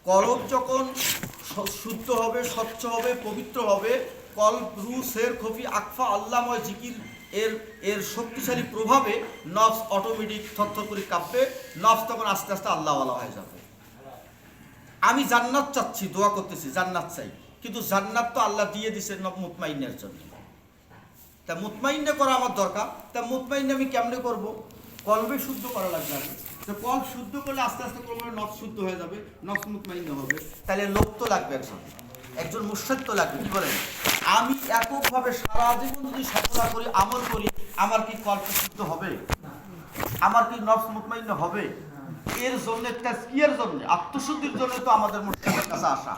কলব যখন শুদ্ধ হবে, স্বচ্ছ হবে, পবিত্র হবে, কলব রু সের খফি আকফা আল্লাহময় জিকির এর শক্তিশালী প্রভাবে নফস অটোমেটিক থরথর করে কাঁপবে। নফস তখন আস্তে আস্তে আল্লাহওয়ালা হয়ে যাবে। আমি জান্নাত চাচ্ছি, দোয়া করতেছি, জান্নাত চাই, কিন্তু জান্নাত তো আল্লাহ দিয়ে দিছে মুতমাইন্নার জন্য। তা মুতমাইন্না করা আমার দরকার। তা মুতমাইন্না আমি কেমনে করব? কলবে শুদ্ধ করা লাগবে আগে। তো কলব শুদ্ধ করলে আস্তে আস্তে ক্রমে নফস শুদ্ধ হয়ে যাবে, নফস মুতমাইন্না হবে। তাহলে লোক তো লাগবে, একজন মুর্শিদ তো লাগবে। কি বলেন? আমি এককভাবে সারা জীবন যদি সাধনা করি, আমল করি, আমার কি কল্প শুদ্ধ হবে? আমার কি নফস মুতমাইন্না হবে? এর জন্য, তাজকিয়ার জন্য, আত্মশুদ্ধির জন্য তো আমাদের মুর্শিদের কাছে আসা,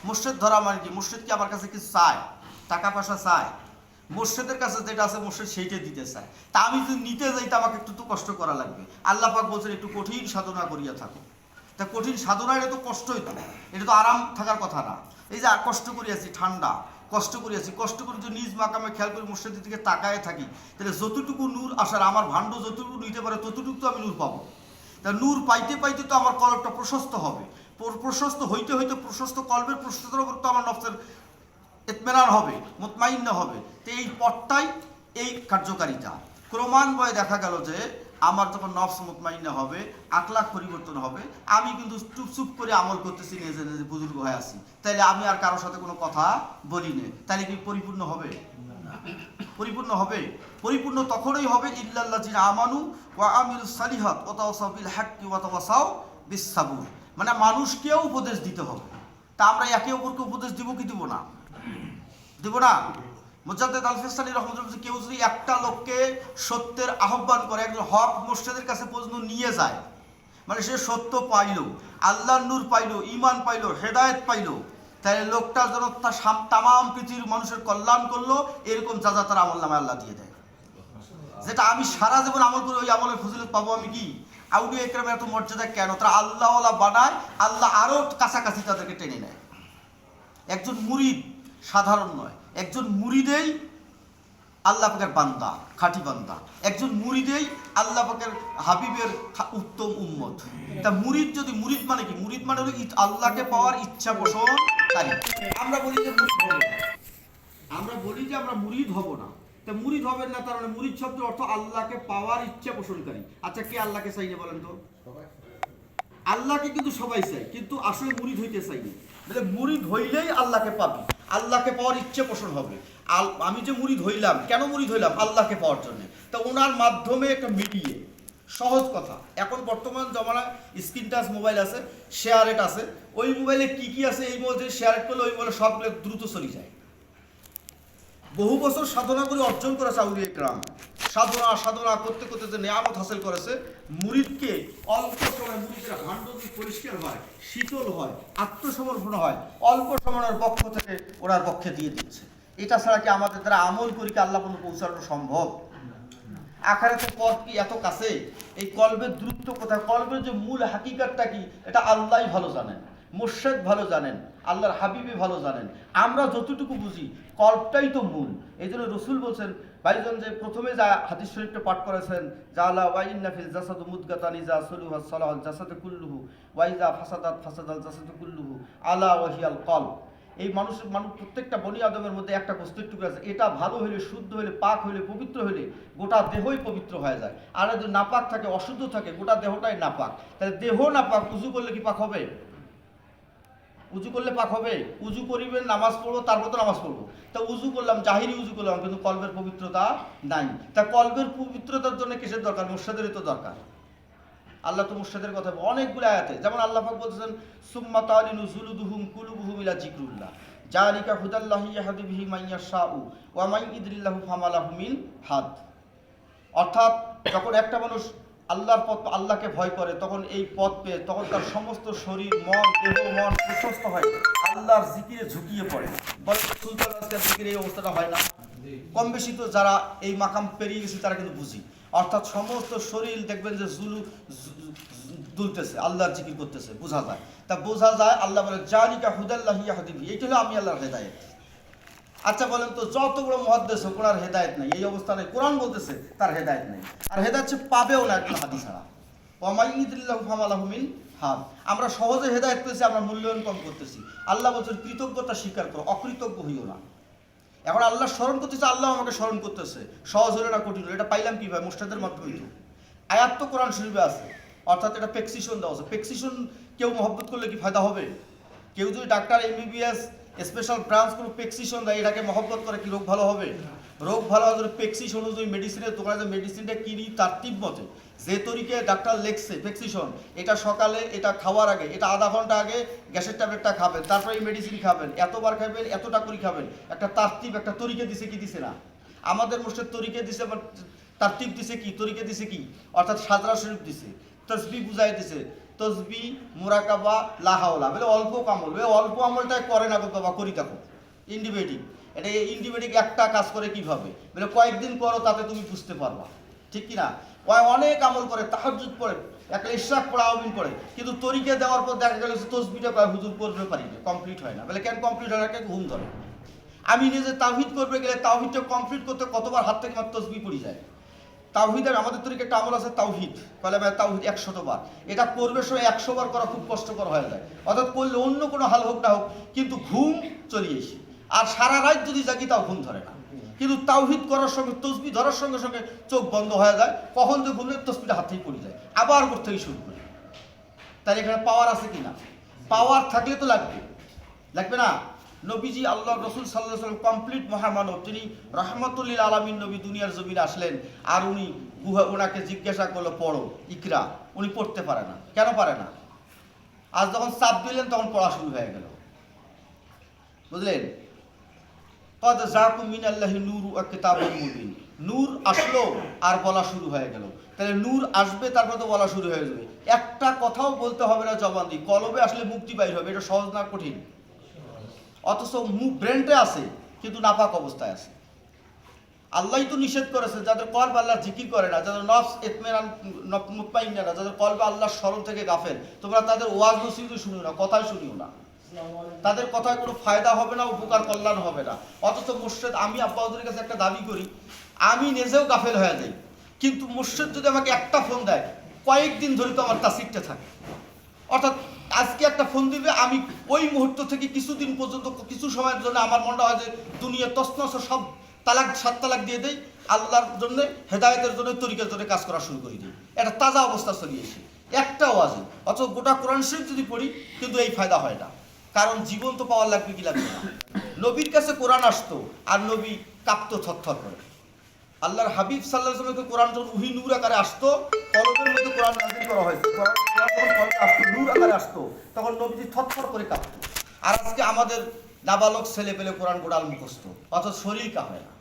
মুর্শিদ ধরা মানে কি? মুর্শিদ কি আমার কাছে কিছু চায়? টাকা পয়সা চায়? মুর্শিদের কাছে যেটা আছে মুর্শিদ সেইটাই দিতে চায়। তা আমি যদি নিতে যাই, তা আমাকে একটু তো কষ্ট করা লাগবে। আল্লাহ পাক বলছেন একটু কঠিন সাধনা করিয়া থাকো। তা কঠিন সাধনা, এটা তো কষ্টই তো, এটা তো আরাম থাকার কথা না। এই যে কষ্ট করিয়াছি, ঠান্ডা কষ্ট করিয়াছি, কষ্ট করে যদি নিজ মাকামে খেয়াল করে মুর্শিদের দিকে তাকায় থাকি, তাহলে যতটুকু নূর আসার, আমার ভাণ্ড যতটুকু নিতে পারে ততটুকু তো আমি নূর পাবো। তা নূর পাইতে পাইতে তো আমার কলবটা প্রশস্ত হবে। প্রশস্ত হইতে হইতে প্রশস্ত কলবের প্রশস্ততার উপর তো আমার নফসের ইতমিনান হবে, মুতমাইন্না হবে। তো এই পথটাই এই কার্যকারিতা। ক্রমান্বয়ে দেখা গেল যে আমার যখন নফস মুতমাইন্না হবে, আখলাক পরিবর্তন হবে, আমি কিন্তু চুপ করে আমল করতেছি, নিজে নিজে বুজুর্গ হয়ে আছি, তাইলে আমি আর কারোর সাথে কোনো কথা বলি না, তাইলে কি পরিপূর্ণ হবে? পরিপূর্ণ হবে? পরিপূর্ণ তখনই হবে ইল্লাল্লাযিনা আমানু ওয়া আমিলুস সালিহাত ওয়া তাওয়াসাউ বিল হাক্কি ওয়া তাওয়াসাউ বিস সাবর। মানে মানুষকেও উপদেশ দিতে হবে। তা আমরা একে অপরকে উপদেশ দিব কি দিব না? দিব না? মুজাদ্দেদ আল ফিসানি রহমাতুল্লাহ, কেউ যদি একটা লোককে সত্যের আহ্বান করে, একজন হক মুর্শিদের কাছে পর্যন্ত নিয়ে যায়, মানে সে সত্য পাইলো, আল্লাহর নূর পাইলো, ঈমান পাইলো, হেদায়েত পাইলো, তাহলে লোকটা যেন তার তামাম পৃথিবীর মানুষের কল্যাণ করলো, এরকম যা তার আমল নামে আল্লাহ দিয়ে দেয়। যেটা আমি সারা জীবন আমল করি, ওই আমলের ফজিলত পাবো আমি কি? আউলিয়া ইকরামের এত মর্যাদা কেন? তারা আল্লাহওয়ালা বানায়, আল্লাহ আরো কাছাকাছি তাদেরকে টেনে নেয়। একজন মুরিদ সাধারণ নয়, একজন মুরিদেই আল্লাহ পাকের বান্দা, খাঁটি বান্দা। একজন মুরিদেই আল্লাহ পাকের হাবিবের উত্তম উম্মত। তা মুরিদ যদি, মুরিদ মানে কি? মুরিদ মানে হলো আল্লাহকে পাওয়ার ইচ্ছা পোষণকারী। আমরা বলি যে মুরিদ হব না, আমরা বলি যে আমরা মুরিদ হব না। তা মুরিদ হবেন না, তার মানে মুরিদ শব্দের অর্থ আল্লাহকে পাওয়ার ইচ্ছা পোষণকারী। আচ্ছা, কে আল্লাহকে চাই না বলেন তো? আল্লাহকে কিন্তু সবাই চাই, কিন্তু আসলে মুরিদ হইতে চাই না। তাহলে মুরিদ হইলেই আল্লাহকে পাবি, আল্লাহকে পাওয়ার ইচ্ছে পোষণ হবে। আমি যে মুরিদ হইলাম, কেন মুরিদ হইলাম? আল্লাহকে পাওয়ার জন্য। তা ওনার মাধ্যমে একটা মিডিয়ে, সহজ কথা, এখন বর্তমান জমানায় স্ক্রিন টাচ মোবাইল আছে, শেয়ারেট আছে, ওই মোবাইলে কি আছে, এই মোবাইলে শেয়ারেট করলে ওই মোবাইলে সবগুলো দ্রুত চলে যায়। বহু বছর সাধনা করে অর্জন করেছে আউলিয়া ইকরাম, সাধনা করতে করতে যে নিয়ামত হাসিল করেছে, মুরিদকে অল্প সময় মুরিদের হান্ড যদি পরিষ্কার হয়, শীতল হয়, আত্মসমর্পণ হয়, অল্প সময়ের পক্ষ থেকে ওনার পক্ষে দিয়ে দিচ্ছে। এটা ছাড়া কি আমাদের দ্বারা আমল করি কি আল্লাহ পর্যন্ত পৌঁছানো সম্ভব? আখিরাতে কল কি এত কাছে? এই কলবের দূরত্ব কোথায়? কলবের যে মূল হাকিকাতটা কি, এটা আল্লাহই ভালো জানেন, মুর্শিদ ভালো জানেন, আল্লাহর হাবিবি ভালো জানেন। আমরা যতটুকু বুঝি কল্পটাই তো মূল। এই জন্য রসুল বলছেন, ভাইজন যে প্রথমে যা হাদিস শরীফটা পাঠ করেছেন, জালা ওয়াইন্না ফিল জাসাদু মুদগাতান ইজা সলুহা সালাহাল জাসাদু কুল্লুহু ওয়াইজা ফাসাদাত ফাসাদাল জাসাদু কুল্লুহু আলা ওয়াহিয়াল কলব। এই মানুষ প্রত্যেকটা বনি আদমের মধ্যে একটা বস্তুর টুকরা আছে, এটা ভালো হলে, শুদ্ধ হলে, পাক হলে, পবিত্র হলে গোটা দেহই পবিত্র হয়ে যায়। আর যদি নাপাক থাকে, অশুদ্ধ থাকে, গোটা দেহটাই নাপাক। তাহলে দেহ নাপাক, উজু করলে কি পাক হবে? উজু করলে পাক হবে? উজু করিবেন, নামাজ পড়বো, তারপর তো নামাজ পড়বো। তা উজু করলাম, জাহিরি উজু করলাম, কিন্তু কলবের পবিত্রতা নাই। তা কলবের পবিত্রতার জন্য কিসের দরকার? মুর্শিদেরই তো দরকার। আল্লাহ তো মুর্শিদের কথা অনেকগুলো আয়াতে, যেমন আল্লাহ পাক বলতেছেন, সুম্মা তালিনু জুলুদুহুম কুলুবুহুম ইলা যিকরিল্লাহ যালিকা হুদাল্লাহি ইয়াহদি বিহি মান ইয়াশাউ ওয়া মান ইউদ্রিল্লাহু ফামা লাহু মিন হাদ। অর্থাৎ যখন একটা মানুষ আল্লাহর পথ, আল্লাহকে ভয় করে, তখন এই পথ পেয়ে তখন তার সমস্ত শরীর, মন, দেহ, মন প্রশস্ত হয়, আল্লাহর জিকিরে ঝুঁকিয়ে পড়ে। বলে সুলতান আজকের জিকিরে এই অবস্থাটা হয় না? কম বেশি তো যারা এই মাকাম পেরিয়ে গেছে তারা কিন্তু বুঝি। অর্থাৎ সমস্ত শরীর দেখবেন যে দুলতেছে, আল্লাহর জিকির করতেছে, বোঝা যায়। তা বোঝা যায় আল্লাহ বলে জালিকা হুদাল্লাহি ইয়াহদি বিহি, এইটা হলো আমি আল্লাহর হেদায়েত। আচ্ছা বলেন তো, যত বড় মুহাদ্দিস হোক, ওনার হেদায়েত নাই, এই অবস্থানে কোরআন বলতেছে তার হেদায়েত নেই। আর হেদায়েত সে পাবেও না একজন হাদিস ছাড়া। ওয়া মান ইউদ্রিল্লাহু ফামা লাহু মিন হাদ। আমরা সহজে হেদায়েত পেয়েছি, আমরা মূল্যায়ন কম করতেছি। আল্লাহ বলছেন কৃতজ্ঞতা স্বীকার করো, অকৃতজ্ঞ হইও না। এখন আল্লাহ স্মরণ করতেছে, আল্লাহ আমাকে স্মরণ করতেছে, সহজ হলে না কঠিন হলে, এটা পাইলাম কিভাবে? মুর্শিদের মাধ্যমে। তো আয়াত তো কোরআন শরীফে আছে, অর্থাৎ এটা প্রেসক্রিপশন দেওয়া আছে। প্রেসক্রিপশন কেউ মহব্বত করলে কি ফায়দা হবে? কেউ যদি ডাক্তার এমবিবিএস স্পেশাল ব্রাঞ্চ কোনো প্রেসক্রিপশন দেয়, এটাকে মহব্বত করে কি রোগ ভালো হবে? রোগ ভালো হওয়ার জন্য প্রেসক্রিপশন অনুযায়ী মেডিসিনের দোকানে যে মেডিসিনটা কিনি তার মতে যে তরিকে ডাক্তার লেখছে প্রেসক্রিপশন, এটা সকালে, এটা খাওয়ার আগে, এটা আধা ঘন্টা আগে গ্যাসের ট্যাবলেটটা খাবেন, তারপরে এই মেডিসিন খাবেন, এতবার খাবেন, এতটা করে খাবেন, একটা তারতিব, একটা তরিকে দিছে কি দিছে না? আমাদের মুর্শিদ তরিকে দিছে, তারতিব দিছে কি, তরিকে দিছে কি? অর্থাৎ সাজরা শরীফ দিছে, তসবি বুঝাই দিছে, তসবি, মুরাকাবা, লাহাওলা, বলে অল্প আমল, অল্প আমলটাই করে না গো বাবা, করি থাকো। ইন্ডিবেটিক, এটা ইন্ডিবেটিক একটা কাজ করে কিভাবে? বলে কয়েকদিন করো, তাতে তুমি বুঝতে পারবা, ঠিক কিনা? অনেক আমল করে, তাহাজ্জুদ পড়ে, একটা ইশরাক পড়ে, আউমিন পড়ে, কিন্তু তরিকে দেওয়ার পর দেখা গেল তসবিটা কয় হুজুর করবে পারি না, কমপ্লিট হয় না। বলে কেন কমপ্লিট হয় না? ঘুম ধরে। আমি নিজে তাওহীদ করবে গেলে তাওহীদটা কমপ্লিট করতে কতবার হাত থেকে আমার তসবি পড়ে যায়। তাওহীদের আমাদের তরিকে একটা আমল আছে তাওহীদ, কলেমা তাওহীদ 100 বার, এটা করবে সময় 100 বার করা খুব কষ্টকর হয়ে যায়। অর্থাৎ করলে অন্য কোনো হাল হোক না হোক, কিন্তু ঘুম চলে এসে, আর সারা রাত যদি জাগি তাও ঘুম ধরে না। কিন্তু তাওহীদ করার সঙ্গে তসবিহ ধরার সঙ্গে সঙ্গে চোখ বন্ধ হয়ে যায়, কখন যে ভুলে তসবিহটা হাত থেকে পড়ে যায়, আবার করতে শুরু করে। তাহলে এখানে পাওয়ার আছে কিনা? পাওয়ার থাকলে তো লাগবে না? নবীজি আল্লাহ রসুল সাল্লাল্লাহু আলাইহি ওয়াসাল্লাম কমপ্লিট মহামানব, তিনি রাহমাতুল লিল আলামিন নবী দুনিয়ার জমিনে আসলেন, আর উনি ওনাকে জিজ্ঞাসা করলো পড়ো ইকরা, উনি পড়তে পারে না। কেন পারে না? আজ যখন চাপ দিলেন তখন পড়া শুরু হয়ে গেল, বুঝলেন? কদ জাকুম মিনাল্লাহি নূরু ওয়া কিতাবুম মুবিন, নূর আসলো আর বলা শুরু হয়ে গেল। তাহলে নূর আসবে, তারপর তো বলা শুরু হয়ে যাবে। একটা কথাও বলতে হবে না জবান দিয়ে, কলবে আসলে মুক্তি বাইর হবে। এটা সহজ না কঠিন? অথচ ব্রেনটে আছে কিন্তু নাপাক অবস্থায় আছে। আল্লাহই তো নিষেধ করেছে, যাদের কলব আল্লাহর জিকির করে না, যাদের নফস ইতমিনান মুতমাইন্না না, যাদের কলবে আল্লাহর স্মরণ থেকে গাফেল, তোমরা তাদের ওয়াজ নসিহত শুনিও না, কথাই শুনিও না। তাদের কথায় কোনো ফায়দা হবে না, উপকার কল্যাণ হবে না। অথচ মুর্শিদ, আমি আব্বা হুজুরের কাছে একটা দাবি করি, আমি নিজেও গাফেল হয়ে যাই, কিন্তু মুর্শিদ যদি আমাকে একটা ফোন দেয়, কয়েকদিন ধরে তো আমার তাসিরটা থাকে। অর্থাৎ আজকে একটা ফোন দিবে, আমি ওই মুহূর্ত থেকে কিছুদিন পর্যন্ত, কিছু সময়ের জন্য আমার মনটা হয় যে দুনিয়া তছনছ, সব তালাক 7 তালাক দিয়ে দেই, আল্লাহর জন্য, হেদায়েতের জন্য, তরিকার জন্য কাজ করা শুরু করে দিই। এটা তাজা অবস্থা চলিয়েছে একটা ওয়াজে। অথচ গোটা কোরআন শরীফ যদি পড়ি, কিন্তু এই ফায়দা হয় না। কারণ জীবন তো পাওয়ার লাগবে কি লাগবে না? নবীর কাছে কোরআন আসতো আর নবী কাঁপতো থরথর করে। আল্লাহর হাবিব সাল্লাল্লাহু আলাইহি ওয়াসাল্লামকে কোরআন যখন ওহী নূর আকারে আসতো, কলবের মধ্যে কোরআন নাযিল করা হয়েছে, কোরআন যখন কলবে আসতো, নূর আকারে আসতো, তখন নবীজি থরথর করে কাঁপতো। আর আজকে আমাদের নাবালক ছেলে পেলে কোরআন গোড়াল মুখস্থ, অথচ শরীর কাঁপে না।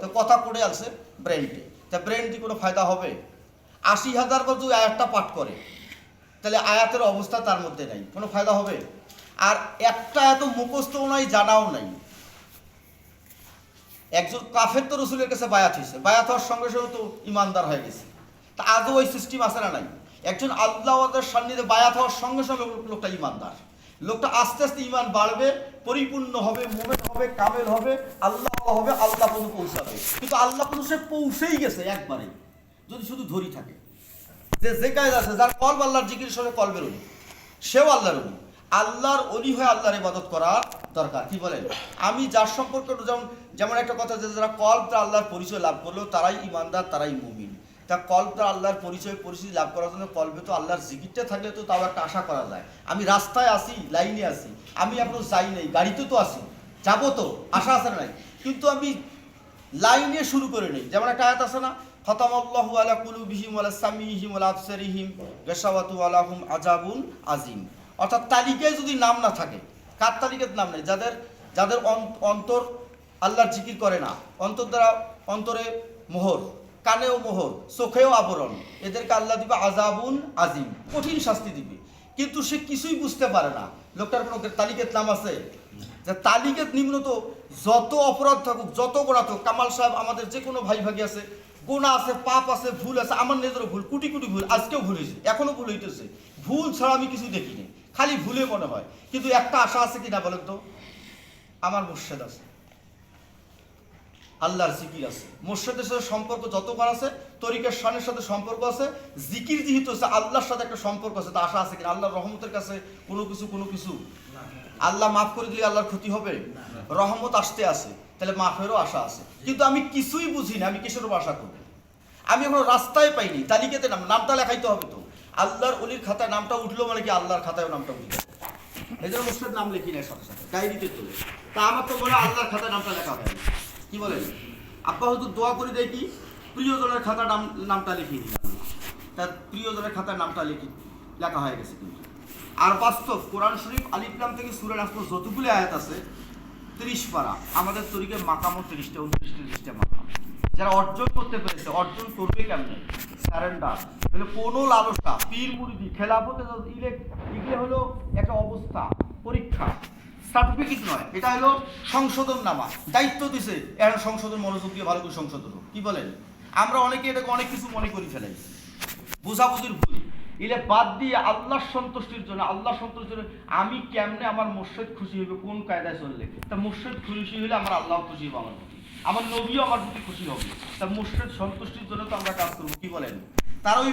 তো কথা পড়ে আসছে ব্রেনটে, তা ব্রেন দিয়ে কোনো ফায়দা হবে? 80,000 বার যদি আয়াতটা পাঠ করে, তাহলে আয়াতের অবস্থা তার মধ্যে নাই, কোনো ফায়দা হবে? আর একটা এত মুখস্থও নাই, জানাও নাই। একজন কাফের তো রসুলের কাছে বায়াত হয়েছে, বায়াত হওয়ার সঙ্গে সঙ্গে তো ইমানদার হয়ে গেছে। তা আজও ওই সিস্টেম আছে না নাই? একজন আল্লাহর সান্নিধ্যে বায়াত হওয়ার সঙ্গে সঙ্গে লোকটা ইমানদার। লোকটা আস্তে আস্তে ইমান বাড়বে, পরিপূর্ণ হবে, মুমিন হবে, কামেল হবে, আল্লাহ হবে, আল্লাহ পর্যন্ত পৌঁছাবে। কিন্তু আল্লাহ পর্যন্ত সে পৌঁছেই গেছে একবারে, যদি শুধু ধরি থাকে। যে কাজ আছে, যার কলব আল্লাহর জিকির সঙ্গে কলবের অলি, সেও আল্লাহর অলি। আল্লাহর অলি হয়ে আল্লাহর ইবাদত করা দরকার। কি বলেন? আমি যার সম্পর্কে যেমন একটা কথা, যে যারা কলবটা আল্লাহর পরিচয় লাভ করলো, তারাই ইমানদার, তারাই মুমিন। তা কলবটা আল্লাহর পরিচিতি লাভ করার জন্য কলবে তো আল্লাহর জিকিরটা থাকলে তো তাও একটা আশা করা যায়। আমি রাস্তায় আসি, লাইনে আসি, আমি এখনো যাই নাই, গাড়িতে তো আসি, যাবো তো, আশা আছে না নাই? কিন্তু আমি লাইনে শুরু করে নেই। যেমন একটা আয়াত আছে না, খতামাল্লাহু আলা কুলুবিহিম ওয়া সামিহিম ওয়া আবসারিহিম গাশাওয়াতু আলাহুম আযাবুন আযীম। অর্থাৎ তালিকায় যদি নাম না থাকে, কার তালিকার নাম নেই? যাদের অন্তর আল্লাহর জিকির করে না, অন্তর দ্বারা অন্তরে মোহর, কানেও মোহর, চোখেও আবরণ, এদেরকে আল্লাহ দিবে আযাবুন আযীম, কঠিন শাস্তি দিবে। কিন্তু সে কিছুই বুঝতে পারে না। লোকটার কোনো তালিকার নাম আছে? যে তালিকাত নিম্নত যত অপরাধ থাকুক, যত গোনা থাকুক, কামাল সাহেব আমাদের যে কোনো ভাই ভাগি আছে, গোনা আছে, পাপ আছে, ভুল আছে, আমার নিজেরও ভুল, কোটি কোটি ভুল, আজকেও ভুল হয়েছে, এখনো ভুল হইতেছে। ভুল ছাড়া আমি কিছু দেখিনি, খালি ভুলে মনে হয়। কিন্তু একটা আশা আছে কিনা বলেন তো? আমার মুর্শিদ আছে, আল্লাহর জিকির আছে, মুর্শিদের সাথে সম্পর্ক যতবার আছে, তরিকার শানের সাথে সম্পর্ক আছে, জিকির যেহেতু আছে, আল্লাহর সাথে একটা সম্পর্ক আছে। তা আশা আছে কিনা? আল্লাহর রহমতের কাছে কোনো কিছু আল্লাহ মাফ করে দিলে আল্লাহর ক্ষতি হবে? রহমত আসতে আছে, তাহলে মাফেরও আশা আছে। কিন্তু আমি কিছুই বুঝি না, আমি কিসেরও আশা করবো? আমি এখনো রাস্তায় পাইনি, তালিকাতে নামটা লেখাইতে হবে তো। আল্লাহর অলির খাতায় নামটা উঠলো মানে কি আল্লাহর খাতায় নামটা উঠলো। এই জন্য মুর্শিদ নাম লিখি না, সাথে সাথে ডায়েরিতে তোলে। তা আমার তো বলে আল্লাহর খাতায় নামটা লেখা হয়। কি বলেন? আব্বা হয়তো দোয়া করে দেয় কি, প্রিয়জনের খাতার নামটা লিখিয়ে দিলাম, তার প্রিয়জনের খাতার নামটা লেখা হয়ে গেছে। কিন্তু আর বাস্তব কোরআন শরীফ আলিফ লাম থেকে সূরা নাস যতগুলো আয়াত আছে, 30 পারা। আমাদের তরিকে মাকামও 30টা, 29টা মাকাম। যারা অর্জন করতে পেরেছে, অর্জন করবে কেমনে? সারেন্ডার। তাহলে কোনো লালসা, পীর মুরিদি, খেলাফতে এগুলো হলো একটা অবস্থা, পরীক্ষা, সার্টিফিকেট নয়। এটা হলো সংশোধন নামা, দায়িত্ব দিছে, এখন সংশোধন, মনোযোগ দিয়ে ভালো করে সংশোধন হোক। কি বলেন? আমরা অনেকে এটাকে অনেক কিছু মনে করি ফেলাই, বোঝাবুঝির ভুল। এলে বাদ দিয়ে আল্লাহর সন্তুষ্টির জন্য, আমি কেমনে আমার মুর্শিদ খুশি হইবে, কোন কায়দায় চললে তা মুর্শিদ খুশি হইলে আমার আল্লাহ খুশি হবে, আমার প্রতি আমার নবীও আমার প্রতি খুশি হবে। তা মুর্শিদ সন্তুষ্টির জন্য তো আমরা কাজ করবো। কি বলেন? তার ওই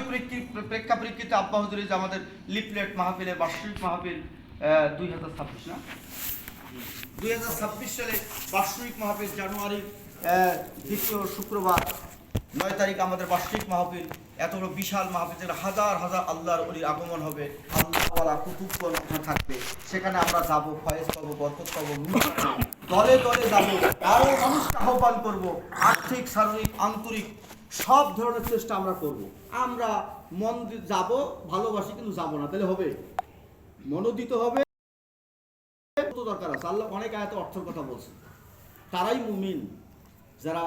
প্রেক্ষাপরিপ্রেক্ষিতে আব্বা হুজুরের যে আমাদের লিফলেট মাহফিলের বার্ষিক মাহফিল 2026 না, 2026 সালে বার্ষিক মাহফিল জানুয়ারি দ্বিতীয় শুক্রবার 9 তারিখ আমাদের বার্ষিক মাহফিল, এত বড় বিশাল মাহফিল, যেখানে হাজার হাজার আল্লাহর ওলির আগমন হবে, আল্লাহওয়ালা কুতুবগণ থাকবে। সেখানে আমরা যাব, ফয়েজ পাবো, বরকত পাবো, নূর পাবো। দলে দলে যাব, আরও মানুষকে আহ্বান করব, আর্থিক, শারীরিক, আন্তরিক সব ধরনের চেষ্টা আমরা করব। আমরা মন যাব, ভালোবাসি কিন্তু যাব না, তাহলে হবে? মনও দিতে হবে, দরকার আছে। আল্লাহ অনেক আয়াতে অর্থের কথা বলছে। তারাই মুমিন যারা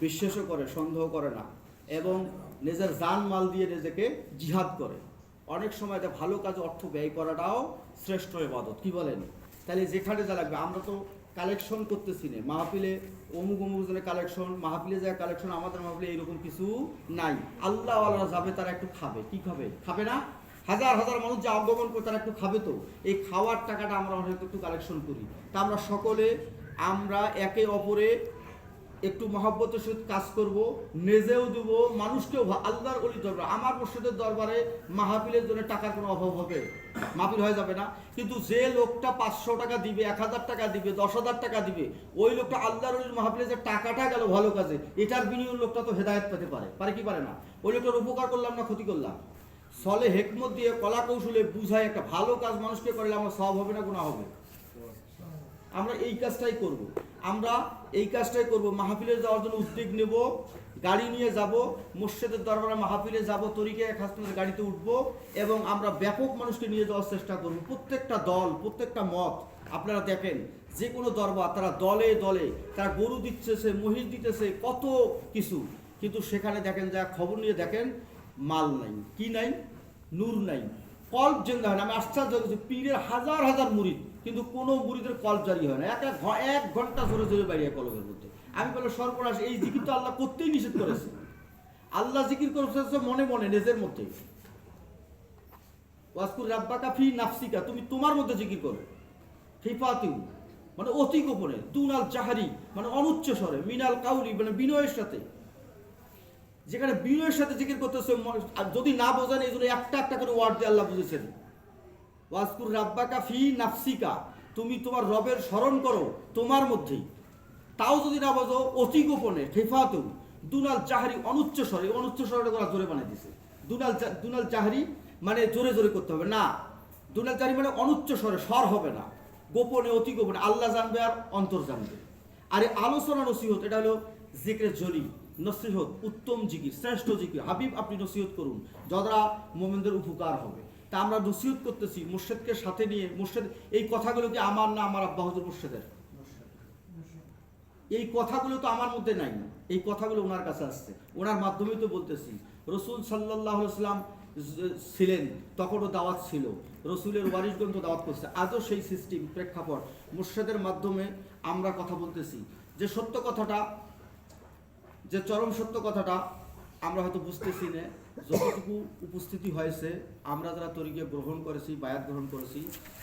বিশ্বাসও করে, সন্দেহ করে না, এবং নিজের জান মাল দিয়ে নিজেকে জিহাদ করে। অনেক সময় ভালো কাজে অর্থ ব্যয় করাটাও শ্রেষ্ঠ ইবাদত। কি বলেন? তাহলে যেখানে যা লাগবে, আমরা তো কালেকশন করতেছি না মাহফিলে, অমুক অমুক জনের কালেকশন, মাহফিলে যা কালেকশন, আমাদের মাহফিলে এইরকম কিছু নাই। আল্লাহ আল্লাহ যাবে, তারা একটু খাবে। কি খাবে? খাবে না? হাজার হাজার মানুষ যে আগমন করে তারা একটু খাবে, তো এই খাওয়ার টাকাটা আমরা হয়তো একটু কালেকশন করি। তা আমরা সকলে আমরা একে অপরে একটু মহব্বতের সাথে কাজ করব, নিজেও দেব, মানুষকেও। আল্লাহর ওলি দরবার, আমার মুর্শিদের দরবারে মাহফিলের জন্য টাকার কোনো অভাব হবে? মাহফিল হয়ে যাবে না? কিন্তু যে লোকটা 500 টাকা দিবে, 1000 টাকা দিবে, 10,000 টাকা দিবে, ওই লোকটা আল্লাহর ওলির মাহফিলে যে টাকাটা গেল ভালো কাজে, এটার বিনিয়োগ লোকটা তো হেদায়েত পেতে পারে। পারে কি পারে না? ওই লোকটার উপকার করলাম না ক্ষতি করলাম? সলে হেকমত দিয়ে, কলা কৌশলে বুঝায় একটা ভালো কাজ মানুষকে করলে আমার সব হবে না গুনাহ হবে? আমরা এই কাজটাই করব। আমরা এই কাজটাই করব। মাহফিলে যাওয়ার জন্য উদ্যোগ নেব, গাড়ি নিয়ে যাব, মুর্শিদের দরবারে মাহফিলে যাব, তরিকে এক হাসপাতালের গাড়িতে উঠব, এবং আমরা ব্যাপক মানুষকে নিয়ে যাওয়ার চেষ্টা করব। প্রত্যেকটা দল, প্রত্যেকটা মত, আপনারা দেখেন যে কোনো দরবার, তারা দলে দলে তারা গরু দিতেছে, মহিষ দিতেছে, কত কিছু, কিন্তু সেখানে দেখেন, যা খবর নিয়ে দেখেন, মাল নাই। কি নাই? নূর নাই, কল্প জেন্দা হয় না। আমি আশ্চর্য হয়েছি, পীরের হাজার হাজার মুরিদ, কিন্তু কোনো মুরিদের কল্প জারি হয় না। এক ঘন্টা জোরে জোরে বাইরে কলবের মধ্যে। আমি বলে সর্বনাশ, এই জিকির তো আল্লাহ করতেই নিষেধ করেছে। আল্লাহ জিকির করেছে মনে মনে, নিজের মধ্যে। ওয়াজকুর রাব্বাকা ফি নাফসিকা, তুমি তোমার মধ্যে জিকির করো। খিফাতিউ মানে অতি গোপনে, দুনাল জাহারি মানে অনুচ্চ স্বরে, মিনাল কাউলি মানে বিনয়ের সাথে। যেখানে বিনয়ের সাথে জিকির করতেছে, যদি না বোঝেন এই জন্য একটা একটা করে ওয়ার্ড দিয়ে আল্লাহ বুঝেছেন। ওয়াজকুর রাব্বাকা ফি নাফসিকা, তুমি তোমার রবের স্মরণ করো তোমার মধ্যেই। তাও যদি না বোঝো, অতি গোপনে, খেফাতেও, দুনাল জাহারি অনুচ্চ স্বরে, অনুচ্চ স্বরে ওরা জোরে বানিয়ে দিছে। দুনাল জাহারি মানে জোরে জোরে করতে হবে না, দুনাল জাহারি মানে অনুচ্চ স্বরে, স্বর হবে না, গোপনে, অতি গোপনে। আল্লাহ জানবে আর অন্তর জানবে। আর এই আলোচনা নসিহত, এটা হলো জিকিরে জলি, নসিহত, উত্তম জিকির, শ্রেষ্ঠ জিকির। হাবিব আপনি নসিহত করুন, যারা মোমেনদের উপকার হবে। তা আমরা নসিহত করতেছি মুর্শিদকে সাথে নিয়ে। মুর্শিদ, এই কথাগুলো কি আমার না আমার আব্বা হুজুর মুর্শিদের? এই কথাগুলো তো আমার মধ্যে নাই, এই কথাগুলো ওনার কাছে আসছে, ওনার মাধ্যমেই তো বলতেছি। রসুল সাল্লাল্লাহু আলাইহি ওয়াসাল্লাম ছিলেন, তখনও দাওয়াত ছিল, রসুলের ওয়ারিসগণ তো দাওয়াত করছে। আজও সেই সিস্টেম, প্রেক্ষাপট, মুর্শিদের মাধ্যমে আমরা কথা বলতেছি। যে সত্য কথাটা, যে চরম সত্য কথাটা আমরা হয়তো বুঝতেছি না। যতটুকু উপস্থিতি হয়েছে, আমরা যারা তরিকে গ্রহণ করেছি, বায়াত গ্রহণ করেছি,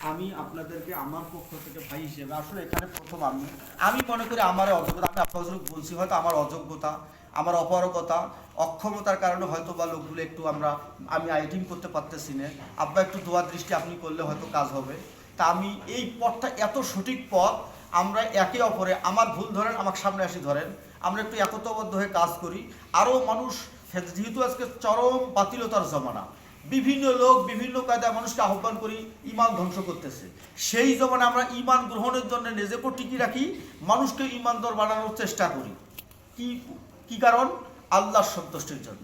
আমি আপনাদেরকে আমার পক্ষ থেকে ভাই হিসেবে, আসলে এখানে প্রথম আমি মনে করি আমার অযোগ্যতা, আমি আপনাদের বলছি, হয়তো আমার অযোগ্যতা, আমার অপারগতা, অক্ষমতার কারণে হয়তো বা লোকগুলো একটু আমি আইডিং করতে পারতেছি না। আব্বা একটু দোয়া দৃষ্টি আপনি করলে হয়তো কাজ হবে। তা আমি এই পথটা, এত সঠিক পথ, আমরা একে অপরে, আমার ভুল ধরেন, আমাকে সামনে আসি ধরেন, আমরা একটু একতাবদ্ধ হয়ে কাজ করি। আরও মানুষ, যেহেতু আজকে চরম বাতিলতার জমানা, বিভিন্ন লোক বিভিন্ন কায়দায় মানুষকে আহ্বান করি, ঈমান ধ্বংস করতেছে। সেই জমানে আমরা ঈমান গ্রহণের জন্য নিজেকে টিকিয়ে রাখি, মানুষকে ঈমানদার বানানোর চেষ্টা করি। কি কারণ? আল্লাহর সন্তুষ্টির জন্য,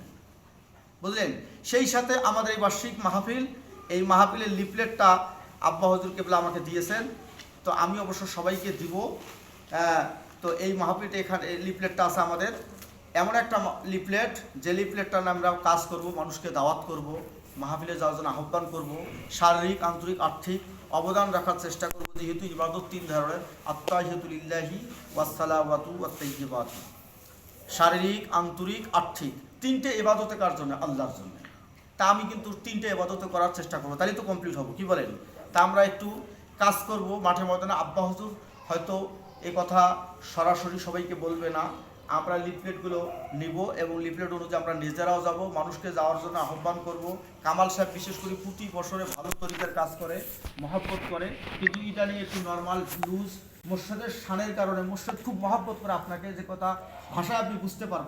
বুঝলেন? সেই সাথে আমাদের এই বার্ষিক মাহফিল, এই মাহফিলের লিফলেটটা আব্বা হুজুর কেবলা আমাকে দিয়েছেন, তো আমি অবশ্য সবাইকে দিব। তো এই মাহফিলটা, এখানে এই লিফলেটটা আছে আমাদের, এমন একটা লিফলেট, যে লিফলেটটা নিয়ে আমরা কাজ করব, মানুষকে দাওয়াত করব, মাহফিলে যাওয়ার জন্য আহ্বান করব, শারীরিক, আন্তরিক, আর্থিক অবদান রাখার চেষ্টা করব। যেহেতু ইবাদত 3 ধরনের, আত্তাহিয়াতু লিল্লাহি ওয়াসসালাওয়াতু ওয়াত-তাইয়্যিবাতু, শারীরিক, আন্তরিক, আর্থিক, 3টে ইবাদতে কার জন্য? আল্লাহর জন্য। তা আমি কিন্তু 3টে ইবাদতে করার চেষ্টা করব, তাহলে তো কমপ্লিট হবো। কি বলেন? তা আমরা একটু কাজ করব মাঠে ময়দানে। আব্বা হুজুর হয়তো এই কথা সরাসরি সবাইকে বলবে না, আমরা লিফলেটগুলো নিব এবং লিফলেট অনুযায়ী আমরা নিজেরাও যাব, মানুষকে যাওয়ার জন্য আহ্বান করব। কামাল সাহেব বিশেষ করে প্রতি বছরে ভালো তরিকার কাজ করে, মহব্বত করে, কিন্তু এটা নিয়ে একটু নর্মাল লুজ মুর্শিদের শানের কারণে মুর্শিদ খুব মহব্বত করে আপনাকে, যে কথা ভাষায় আপনি বুঝতে পারবেন।